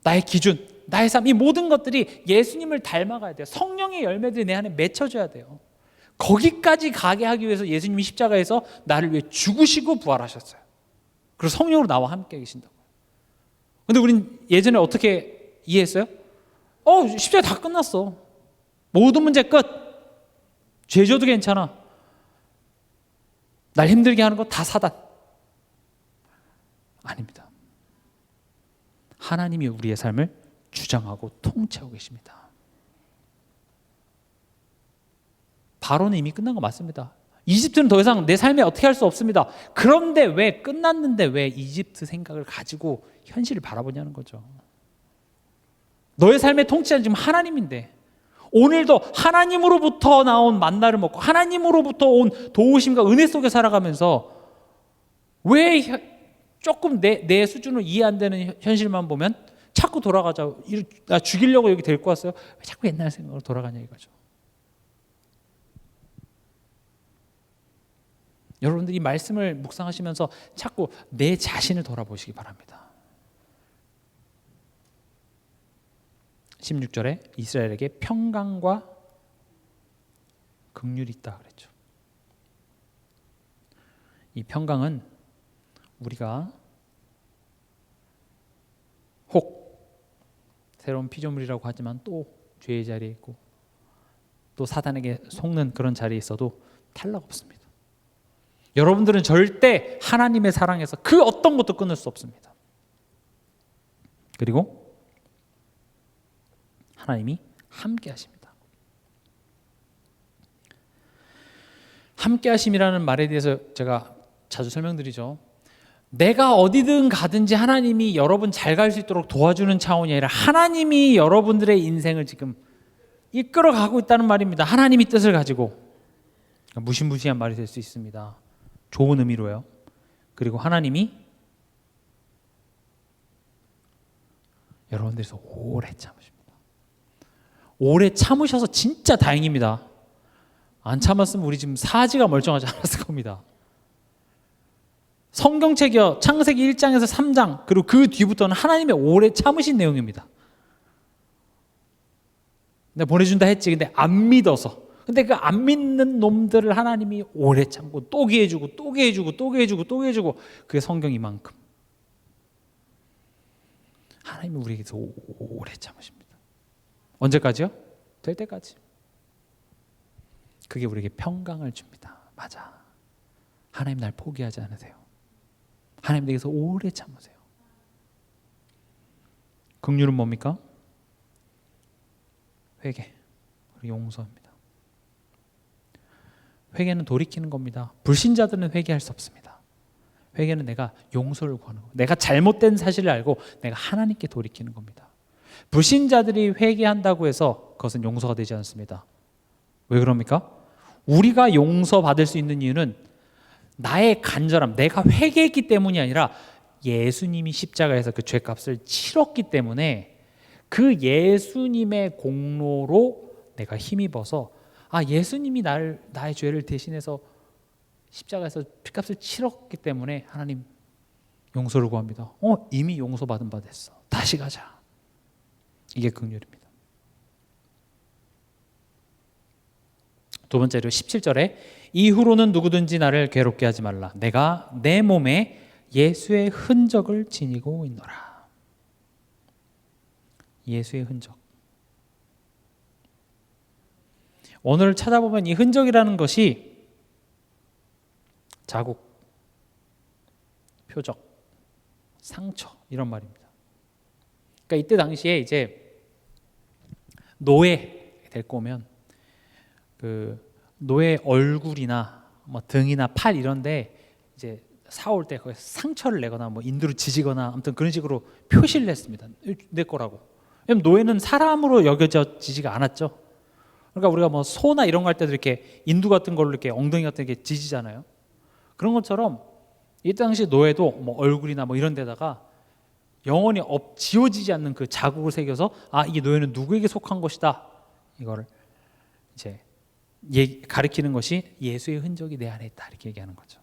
나의 기준, 나의 삶, 이 모든 것들이 예수님을 닮아가야 돼요. 성령의 열매들이 내 안에 맺혀져야 돼요. 거기까지 가게 하기 위해서 예수님이 십자가에서 나를 위해 죽으시고 부활하셨어요. 그리고 성령으로 나와 함께 계신다고요. 근데 우린 예전에 어떻게 이해했어요? 십자가 다 끝났어, 모든 문제 끝, 죄 져도 괜찮아, 날 힘들게 하는 거 다 사단. 아닙니다. 하나님이 우리의 삶을 주장하고 통치하고 계십니다. 바로는 이미 끝난 거 맞습니다. 이집트는 더 이상 내 삶에 어떻게 할 수 없습니다. 그런데 왜 끝났는데 왜 이집트 생각을 가지고 현실을 바라보냐는 거죠. 너의 삶의 통치자는 지금 하나님인데, 오늘도 하나님으로부터 나온 만나를 먹고 하나님으로부터 온 도우심과 은혜 속에 살아가면서 왜 조금 내 수준으로 이해 안 되는 현실만 보면 자꾸 돌아가자, 나 죽이려고 여기 데리고 왔어요, 왜 자꾸 옛날 생각으로 돌아가냐 이거죠. 여러분들이 이 말씀을 묵상하시면서 자꾸 내 자신을 돌아보시기 바랍니다. 16절에 이스라엘에게 평강과 긍휼이 있다 그랬죠. 이 평강은 우리가 새로운 피조물이라고 하지만 또 죄의 자리에 있고 또 사단에게 속는 그런 자리에 있어도 탈락 없습니다. 여러분들은 절대 하나님의 사랑에서 그 어떤 것도 끊을 수 없습니다. 그리고 하나님이 함께 하십니다. 함께 하심이라는 말에 대해서 제가 자주 설명드리죠. 내가 어디든 가든지 하나님이 여러분 잘 갈 수 있도록 도와주는 차원이 아니라 하나님이 여러분들의 인생을 지금 이끌어가고 있다는 말입니다. 하나님이 뜻을 가지고. 무시무시한 말이 될 수 있습니다. 좋은 의미로요. 그리고 하나님이 여러분들에서 오래 참으십니다. 오래 참으셔서 진짜 다행입니다. 안 참았으면 우리 지금 사지가 멀쩡하지 않았을 겁니다. 성경책이요, 창세기 1장에서 3장 그리고 그 뒤부터는 하나님의 오래 참으신 내용입니다. 내가 보내준다 했지. 근데 안 믿어서. 근데 그 안 믿는 놈들을 하나님이 오래 참고 또 기회 주고 또 기회 주고 또 기회 주고 또 기회 주고. 그게 성경 이만큼. 하나님이 우리에게서 오래 참으십니다. 언제까지요? 될 때까지. 그게 우리에게 평강을 줍니다. 맞아. 하나님 날 포기하지 않으세요. 하나님 내게서 오래 참으세요. 긍휼은 뭡니까? 회개, 그리고 용서입니다. 회개는 돌이키는 겁니다. 불신자들은 회개할 수 없습니다. 회개는 내가 용서를 구하는 겁니다. 내가 잘못된 사실을 알고 내가 하나님께 돌이키는 겁니다. 불신자들이 회개한다고 해서 그것은 용서가 되지 않습니다. 왜 그럽니까? 우리가 용서받을 수 있는 이유는 나의 간절함, 내가 회개했기 때문이 아니라 예수님이 십자가에서 그 죄값을 치렀기 때문에 그 예수님의 공로로 내가 힘입어서 예수님이 나의 죄를 대신해서 십자가에서 피값을 치렀기 때문에 하나님 용서를 구합니다. 이미 용서받은 바 됐어. 다시 가자. 이게 긍휼입니다. 두 번째로 17절에 이후로는 누구든지 나를 괴롭게 하지 말라. 내가 내 몸에 예수의 흔적을 지니고 있노라. 예수의 흔적. 오늘 찾아보면 이 흔적이라는 것이 자국, 표적, 상처 이런 말입니다. 그러니까 이때 당시에 이제 노예 데리고 오면 그 노예 얼굴이나 뭐 등이나 팔 이런데 이제 사올 때 거기서 상처를 내거나 뭐 인두로 지지거나 아무튼 그런 식으로 표시를 했습니다. 내 거라고. 왜냐면 노예는 사람으로 여겨지지가 않았죠. 그러니까 우리가 뭐 소나 이런 거 할 때도 이렇게 인두 같은 걸로 이렇게 엉덩이 같은 게 지지잖아요. 그런 것처럼 이 당시 노예도 뭐 얼굴이나 뭐 이런 데다가 영원히 지워지지 않는 그 자국을 새겨서 이게 노예는 누구에게 속한 것이다. 이거를 이제 가리키는 것이 예수의 흔적이 내 안에 있다 이렇게 얘기하는 거죠.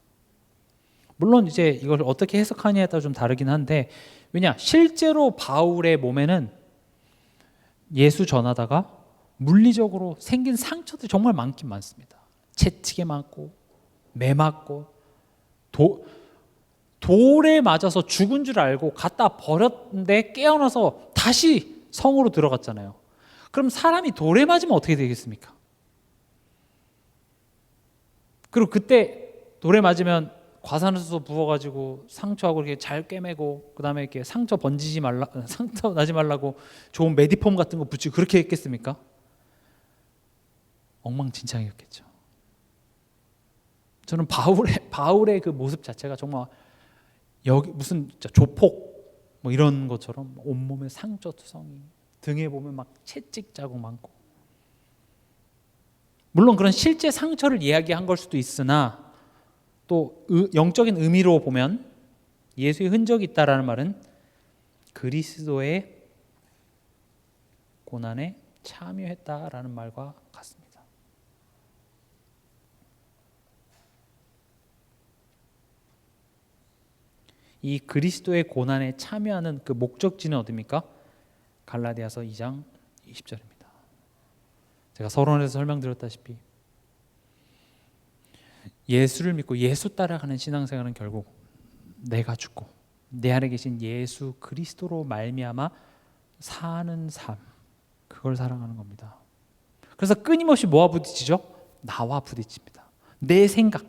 물론 이제 이걸 어떻게 해석하냐에 따라 좀 다르긴 한데 왜냐 실제로 바울의 몸에는 예수 전하다가 물리적으로 생긴 상처들이 정말 많긴 많습니다. 채찍에 맞고 매 맞고 돌에 맞아서 죽은 줄 알고 갖다 버렸는데 깨어나서 다시 성으로 들어갔잖아요. 그럼 사람이 돌에 맞으면 어떻게 되겠습니까? 그리고 그때 돌에 맞으면 과산화수소 부어가지고 상처하고 이렇게 잘 꿰매고 그 다음에 이렇게 상처 나지 말라고 좋은 메디폼 같은 거 붙이고 그렇게 했겠습니까? 엉망진창이었겠죠. 저는 바울의 그 모습 자체가 정말 여기 무슨 조폭 뭐 이런 것처럼 온몸에 상처 투성이, 등에 보면 막 채찍 자국 많고. 물론 그런 실제 상처를 이야기한 걸 수도 있으나 또 영적인 의미로 보면 예수의 흔적이 있다라는 말은 그리스도의 고난에 참여했다라는 말과 같습니다. 이 그리스도의 고난에 참여하는 그 목적지는 어디입니까? 갈라디아서 2장 20절입니다. 제가 서론에서 설명드렸다시피 예수를 믿고 예수 따라가는 신앙생활은 결국 내가 죽고 내 안에 계신 예수 그리스도로 말미암아 사는 삶, 그걸 사랑하는 겁니다. 그래서 끊임없이 뭐와 부딪히죠? 나와 부딪힙니다. 내 생각,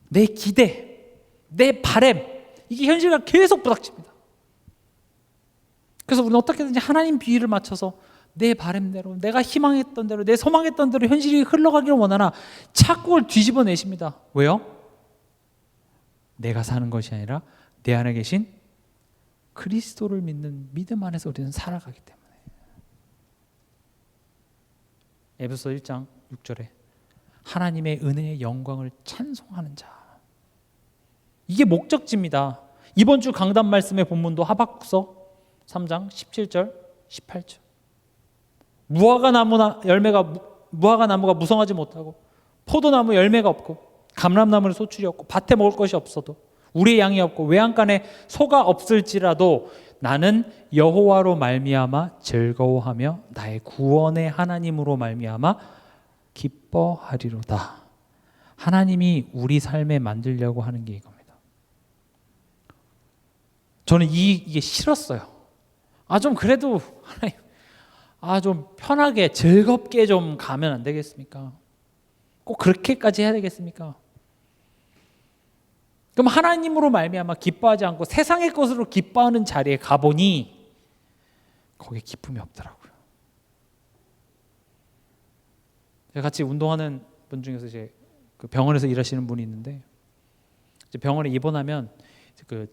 내 기대, 내 바램, 이게 현실과 계속 부닥칩니다. 그래서 우리는 어떻게든지 하나님 비위를 맞춰서 내 바램대로, 내가 희망했던 대로, 내 소망했던 대로 현실이 흘러가기를 원하나 자꾸 그걸 뒤집어내십니다. 왜요? 내가 사는 것이 아니라 내 안에 계신 그리스도를 믿는 믿음 안에서 우리는 살아가기 때문에. 에베소 1장 6절에 하나님의 은혜의 영광을 찬송하는 자, 이게 목적지입니다. 이번 주 강단 말씀의 본문도 하박국서 3장 17절 18절. 무화과 나무가 무성하지 못하고 포도나무 열매가 없고 감람나무는 소출이 없고 밭에 먹을 것이 없어도 우리의 양이 없고 외양간에 소가 없을지라도 나는 여호와로 말미암아 즐거워하며 나의 구원의 하나님으로 말미암아 기뻐하리로다. 하나님이 우리 삶에 만들려고 하는 게 이겁니다. 저는 이게 싫었어요. 좀 그래도 하나님, 좀 편하게 즐겁게 좀 가면 안 되겠습니까? 꼭 그렇게까지 해야 되겠습니까? 그럼 하나님으로 말미암아 기뻐하지 않고 세상의 것으로 기뻐하는 자리에 가보니 거기에 기쁨이 없더라고요. 제가 같이 운동하는 분 중에서 이제 그 병원에서 일하시는 분이 있는데, 이제 병원에 입원하면 이렇게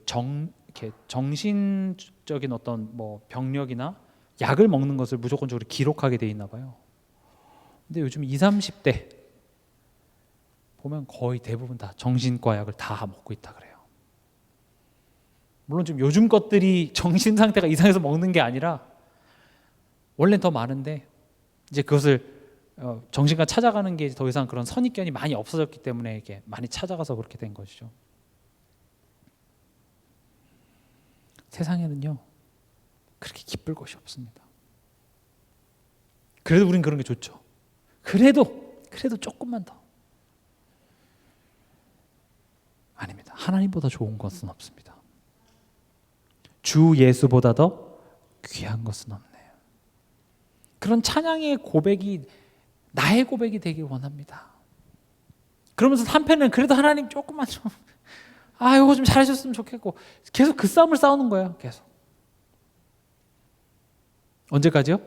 정신적인 어떤 뭐 병력이나 약을 먹는 것을 무조건적으로 기록하게 돼 있나 봐요. 근데 요즘 20, 30대 보면 거의 대부분 다 정신과 약을 다 먹고 있다 그래요. 물론 좀 요즘 것들이 정신 상태가 이상해서 먹는 게 아니라 원래는 더 많은데 이제 그것을 정신과 찾아가는 게 더 이상 그런 선입견이 많이 없어졌기 때문에 이게 많이 찾아가서 그렇게 된 것이죠. 세상에는요 그렇게 기쁠 것이 없습니다. 그래도 우린 그런 게 좋죠. 그래도 조금만 더. 아닙니다. 하나님보다 좋은 것은 없습니다. 주 예수보다 더 귀한 것은 없네요. 그런 찬양의 고백이 나의 고백이 되길 원합니다. 그러면서 한편은 그래도 하나님 조금만 좀 이거 좀 잘하셨으면 좋겠고 계속 그 싸움을 싸우는 거예요. 계속. 언제까지요?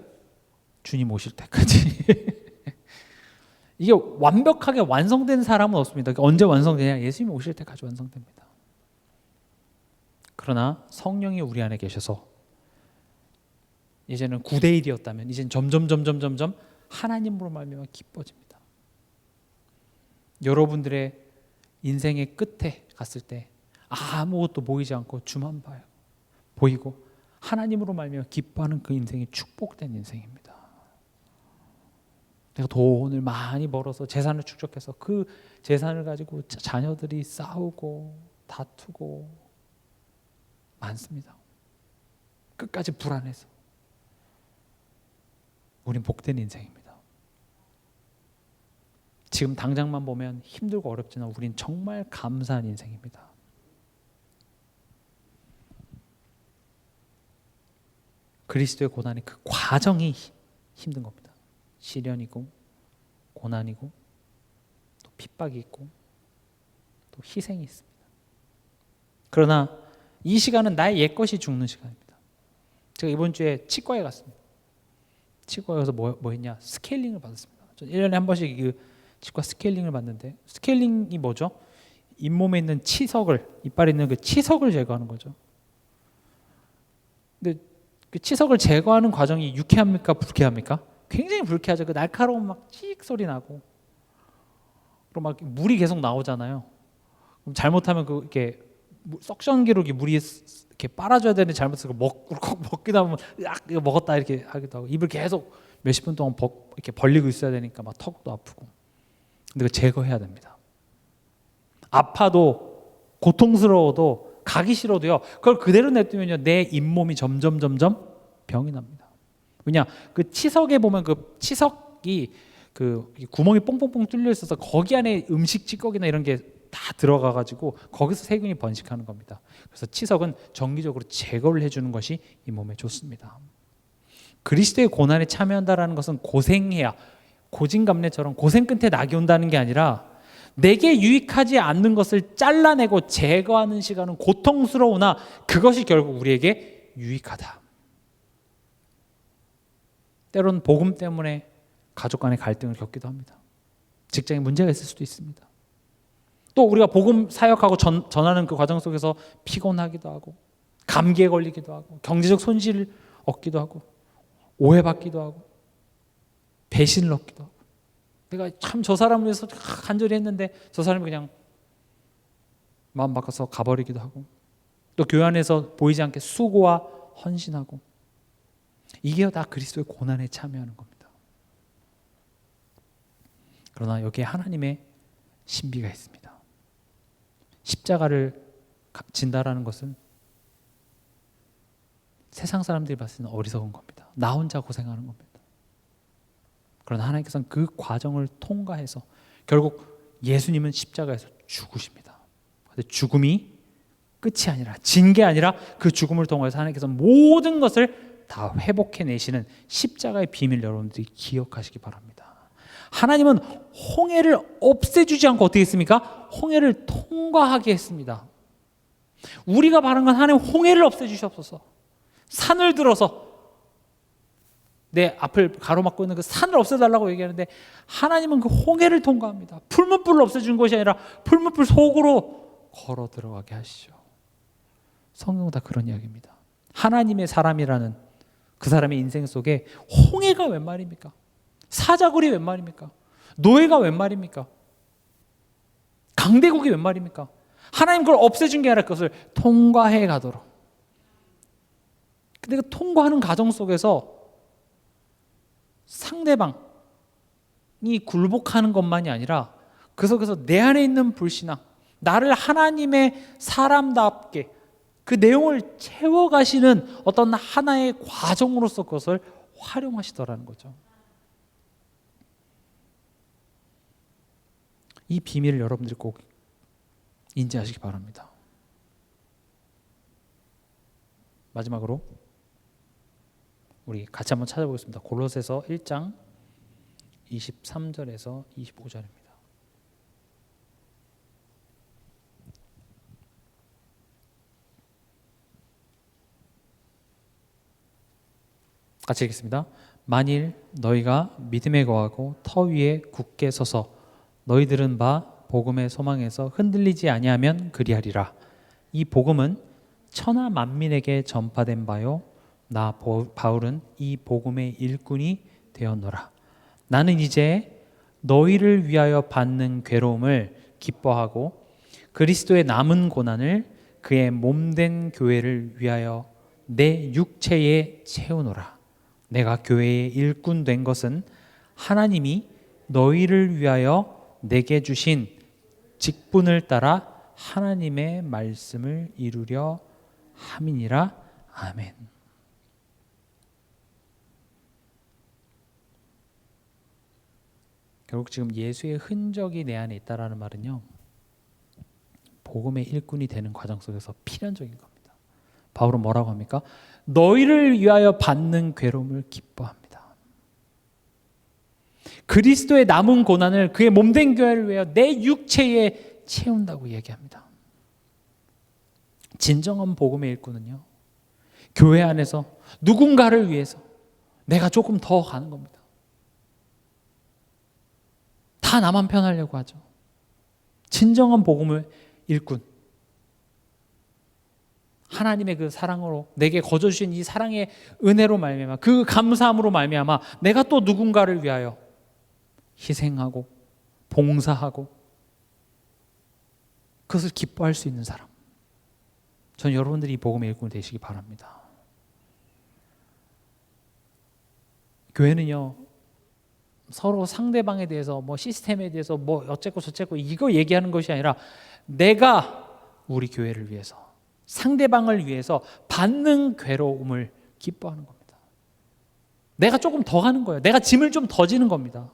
주님 오실 때까지. 이게 완벽하게 완성된 사람은 없습니다. 언제 완성되냐? 예수님이 오실 때까지 완성됩니다. 그러나 성령이 우리 안에 계셔서 이제는 9대 1이었다면 이제는 점점 하나님으로 말미암아 기뻐집니다. 여러분들의 인생의 끝에 갔을 때 아무것도 보이지 않고 주만 보이고 하나님으로 말미암아 기뻐하는 그 인생이 축복된 인생입니다. 내가 돈을 많이 벌어서 재산을 축적해서 그 재산을 가지고 자녀들이 싸우고 다투고 많습니다. 끝까지 불안해서. 우린 복된 인생입니다. 지금 당장만 보면 힘들고 어렵지만 우린 정말 감사한 인생입니다. 그리스도의 고난이 그 과정이 힘든 겁니다. 시련이고 고난이고 또 핍박이 있고 또 희생이 있습니다. 그러나 이 시간은 나의 옛것이 죽는 시간입니다. 제가 이번 주에 치과에 갔습니다. 치과에 가서 뭐 했냐? 스케일링을 받았습니다. 저는 1년에 한 번씩 그 치과 스케일링을 받는데, 스케일링이 뭐죠? 잇몸에 있는 치석을, 이빨에 있는 그 치석을 제거하는 거죠. 근데 그 치석을 제거하는 과정이 유쾌합니까? 불쾌합니까? 굉장히 불쾌하죠. 그 날카로운 막 찌익 소리 나고, 그리고 막 물이 계속 나오잖아요. 그럼 잘못하면 그 이렇게 석션기로 물이 이렇게 빨아줘야 되는데 잘못해서 먹기도 하면 이거 먹었다 이렇게 하기도 하고, 입을 계속 몇십 분 동안 이렇게 벌리고 있어야 되니까 막 턱도 아프고. 근데 그거 제거해야 됩니다. 아파도 고통스러워도 가기 싫어도요, 그걸 그대로 냅두면요 내 잇몸이 점점 병이 납니다. 왜냐, 그 치석에 보면 그 치석이 그 구멍이 뽕뽕뽕 뚫려 있어서 거기 안에 음식 찌꺼기나 이런 게 다 들어가 가지고 거기서 세균이 번식하는 겁니다. 그래서 치석은 정기적으로 제거를 해주는 것이 이 몸에 좋습니다. 그리스도의 고난에 참여한다라는 것은 고생해야, 고진감래처럼 고생 끝에 낙이 온다는 게 아니라 내게 유익하지 않는 것을 잘라내고 제거하는 시간은 고통스러우나 그것이 결국 우리에게 유익하다. 때로는 복음 때문에 가족 간의 갈등을 겪기도 합니다. 직장에 문제가 있을 수도 있습니다. 또 우리가 복음 사역하고 전하는 그 과정 속에서 피곤하기도 하고 감기에 걸리기도 하고 경제적 손실을 얻기도 하고 오해받기도 하고 배신을 얻기도 하고 내가 참 저 사람을 위해서 간절히 했는데 저 사람이 그냥 마음 바꿔서 가버리기도 하고 또 교회 안에서 보이지 않게 수고와 헌신하고 이게 다 그리스도의 고난에 참여하는 겁니다. 그러나 여기에 하나님의 신비가 있습니다. 십자가를 진다라는 것은 세상 사람들이 봤을 때는 어리석은 겁니다. 나 혼자 고생하는 겁니다. 그러나 하나님께서는 그 과정을 통과해서 결국 예수님은 십자가에서 죽으십니다. 근데 죽음이 끝이 아니라 진 게 아니라 그 죽음을 통해서 하나님께서 모든 것을 다 회복해내시는 십자가의 비밀 여러분들이 기억하시기 바랍니다. 하나님은 홍해를 없애주지 않고 어떻게 했습니까? 홍해를 통과하게 했습니다. 우리가 바란 건 하나님 홍해를 없애주시옵소서. 산을 들어서 내 앞을 가로막고 있는 그 산을 없애달라고 얘기하는데 하나님은 그 홍해를 통과합니다. 풀무불을 없애주는 것이 아니라 풀무불 속으로 걸어 들어가게 하시죠. 성경은 다 그런 이야기입니다. 하나님의 사람이라는 그 사람의 인생 속에 홍해가 웬 말입니까? 사자굴이 웬 말입니까? 노예가 웬 말입니까? 강대국이 웬 말입니까? 하나님 그걸 없애준 게 아니라 그것을 통과해 가도록. 근데 그 통과하는 과정 속에서 상대방이 굴복하는 것만이 아니라 그 속에서 내 안에 있는 불신앙, 나를 하나님의 사람답게 그 내용을 채워가시는 어떤 하나의 과정으로서 그것을 활용하시더라는 거죠. 이 비밀을 여러분들이 꼭 인지하시기 바랍니다. 마지막으로 우리 같이 한번 찾아보겠습니다. 골로새서 1장 23절에서 25절입니다. 같이 읽겠습니다. 만일 너희가 믿음에 거하고 터 위에 굳게 서서 너희 들은 바 복음의 소망에서 흔들리지 아니하면 그리하리라. 이 복음은 천하 만민에게 전파된 바요 나 바울은 이 복음의 일꾼이 되었노라. 나는 이제 너희를 위하여 받는 괴로움을 기뻐하고 그리스도의 남은 고난을 그의 몸된 교회를 위하여 내 육체에 채우노라. 내가 교회의 일꾼 된 것은 하나님이 너희를 위하여 내게 주신 직분을 따라 하나님의 말씀을 이루려 함이니라. 아멘. 결국 지금 예수의 흔적이 내 안에 있다라는 말은요, 복음의 일꾼이 되는 과정 속에서 필연적인 겁니다. 바울은 뭐라고 합니까? 너희를 위하여 받는 괴로움을 기뻐합니다. 그리스도의 남은 고난을 그의 몸된 교회를 위하여 내 육체에 채운다고 얘기합니다. 진정한 복음의 일꾼은요, 교회 안에서 누군가를 위해서 내가 조금 더 가는 겁니다. 다 나만 편하려고 하죠. 진정한 복음의 일꾼, 하나님의 그 사랑으로 내게 거저 주신 이 사랑의 은혜로 말미암아 그 감사함으로 말미암아 내가 또 누군가를 위하여 희생하고 봉사하고 그것을 기뻐할 수 있는 사람. 저는 여러분들이 이 복음의 일꾼이 되시기 바랍니다. 교회는요, 서로 상대방에 대해서 뭐 시스템에 대해서 뭐 어쨌고 저쨌고 이거 얘기하는 것이 아니라 내가 우리 교회를 위해서 상대방을 위해서 받는 괴로움을 기뻐하는 겁니다. 내가 조금 더 하는 거예요. 내가 짐을 좀 더 지는 겁니다.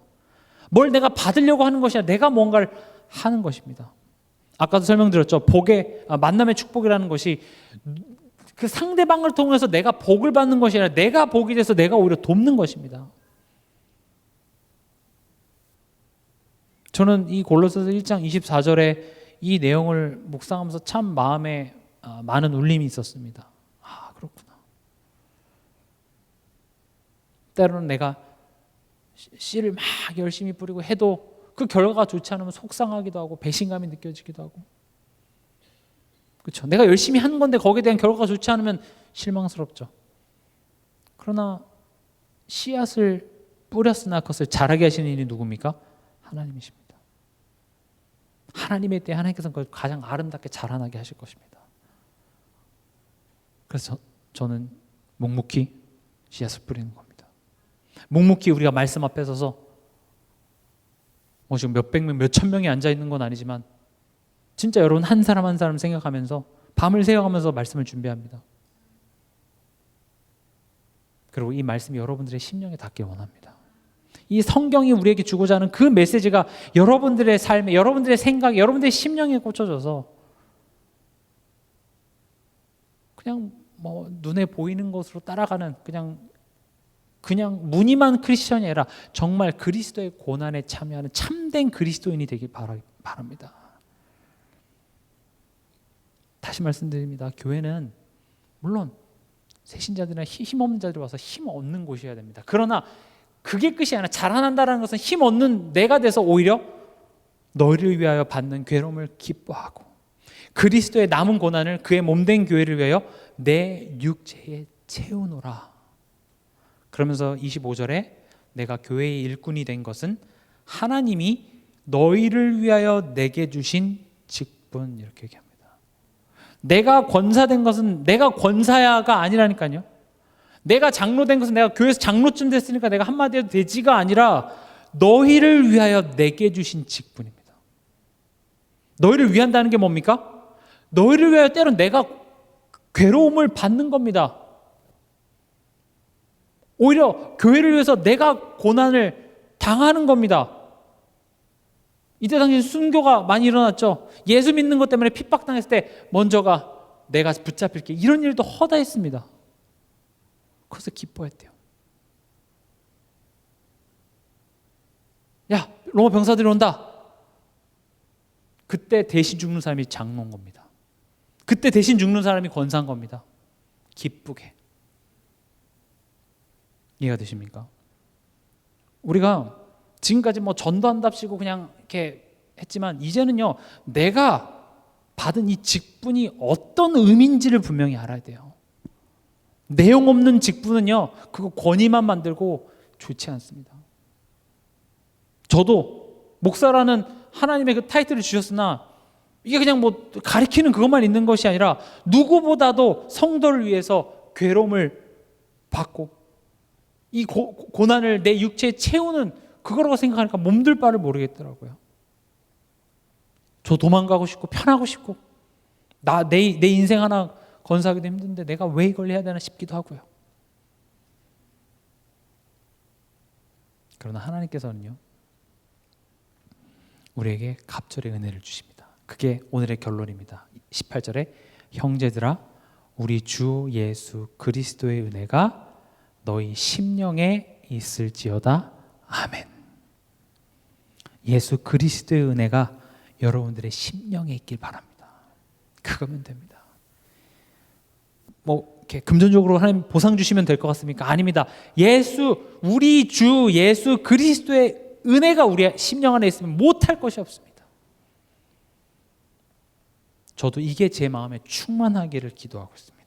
뭘 내가 받으려고 하는 것이 아니라 내가 뭔가를 하는 것입니다. 아까도 설명드렸죠. 만남의 축복이라는 것이 그 상대방을 통해서 내가 복을 받는 것이 아니라 내가 복이 돼서 내가 오히려 돕는 것입니다. 저는 이 골로새서 1장 24절에 이 내용을 묵상하면서 참 마음에 많은 울림이 있었습니다. 아, 그렇구나. 때로는 내가 씨를 막 열심히 뿌리고 해도 그 결과가 좋지 않으면 속상하기도 하고 배신감이 느껴지기도 하고, 그렇죠. 내가 열심히 한 건데 거기에 대한 결과가 좋지 않으면 실망스럽죠. 그러나 씨앗을 뿌렸으나 그것을 자라게 하시는 이는 누굽니까? 하나님이십니다. 하나님에 대해 하나님께서는 그걸 가장 아름답게 자라나게 하실 것입니다. 그래서 저는 묵묵히 씨앗을 뿌리는 겁니다. 묵묵히 우리가 말씀 앞에 서서 지금 몇백 명, 몇천 명이 앉아 있는 건 아니지만 진짜 여러분 한 사람 한 사람 생각하면서 밤을 새워가면서 말씀을 준비합니다. 그리고 이 말씀이 여러분들의 심령에 닿길 원합니다. 이 성경이 우리에게 주고자 하는 그 메시지가 여러분들의 삶에, 여러분들의 생각에, 여러분들의 심령에 꽂혀져서 그냥 눈에 보이는 것으로 따라가는 그냥 무늬만 크리스천이 아니라 정말 그리스도의 고난에 참여하는 참된 그리스도인이 되길 바랍니다. 다시 말씀드립니다. 교회는 물론 새신자들이나 힘없는 자들이 와서 힘 얻는 곳이어야 됩니다. 그러나 그게 끝이 아니라 자라난다는 것은 힘 얻는 내가 돼서 오히려 너희를 위하여 받는 괴로움을 기뻐하고 그리스도의 남은 고난을 그의 몸된 교회를 위하여 내 육체에 채우노라. 그러면서 25절에 내가 교회의 일꾼이 된 것은 하나님이 너희를 위하여 내게 주신 직분, 이렇게 얘기합니다. 내가 권사된 것은 내가 권사야가 아니라니까요. 내가 장로된 것은 내가 교회에서 장로쯤 됐으니까 내가 한마디 해도 되지가 아니라 너희를 위하여 내게 주신 직분입니다. 너희를 위한다는 게 뭡니까? 너희를 위하여 때론 내가 괴로움을 받는 겁니다. 오히려 교회를 위해서 내가 고난을 당하는 겁니다. 이때 당시 순교가 많이 일어났죠. 예수 믿는 것 때문에 핍박당했을 때 먼저가 내가 붙잡힐게, 이런 일도 허다했습니다. 그래서 기뻐했대요. 야, 로마 병사들이 온다. 그때 대신 죽는 사람이 장로인 겁니다. 그때 대신 죽는 사람이 권사인 겁니다. 기쁘게. 이해가 되십니까? 우리가 지금까지 전도한답시고 그냥 이렇게 했지만 이제는요, 내가 받은 이 직분이 어떤 의미인지를 분명히 알아야 돼요. 내용 없는 직분은요, 그거 권위만 만들고 좋지 않습니다. 저도 목사라는 하나님의 그 타이틀을 주셨으나 이게 그냥 가리키는 그것만 있는 것이 아니라 누구보다도 성도를 위해서 괴로움을 받고 이 고난을 내 육체에 채우는 그거라고 생각하니까 몸둘 바를 모르겠더라고요. 저 도망가고 싶고 편하고 싶고 내 인생 하나 건사하기도 힘든데 내가 왜 이걸 해야 되나 싶기도 하고요. 그러나 하나님께서는요, 우리에게 갑절의 은혜를 주십니다. 그게 오늘의 결론입니다. 18절에 형제들아 우리 주 예수 그리스도의 은혜가 너희 심령에 있을지어다. 아멘. 예수 그리스도의 은혜가 여러분들의 심령에 있길 바랍니다. 그거면 됩니다. 이렇게 금전적으로 하나님 보상 주시면 될 것 같습니까? 아닙니다. 우리 주 예수 그리스도의 은혜가 우리 심령 안에 있으면 못할 것이 없습니다. 저도 이게 제 마음에 충만하기를 기도하고 있습니다.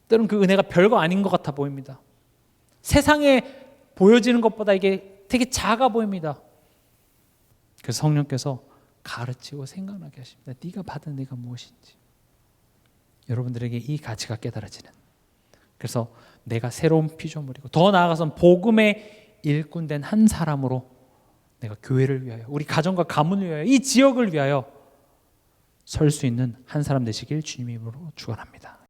때로는 그 은혜가 별거 아닌 것 같아 보입니다. 세상에 보여지는 것보다 이게 되게 작아 보입니다. 그래서 성령께서 가르치고 생각나게 하십니다. 네가 받은 은혜가 무엇인지. 여러분들에게 이 가치가 깨달아지는, 그래서 내가 새로운 피조물이고 더 나아가서는 복음의 일꾼된 한 사람으로 내가 교회를 위하여, 우리 가정과 가문을 위하여, 이 지역을 위하여 설 수 있는 한 사람 되시길 주님 이름으로 축원합니다.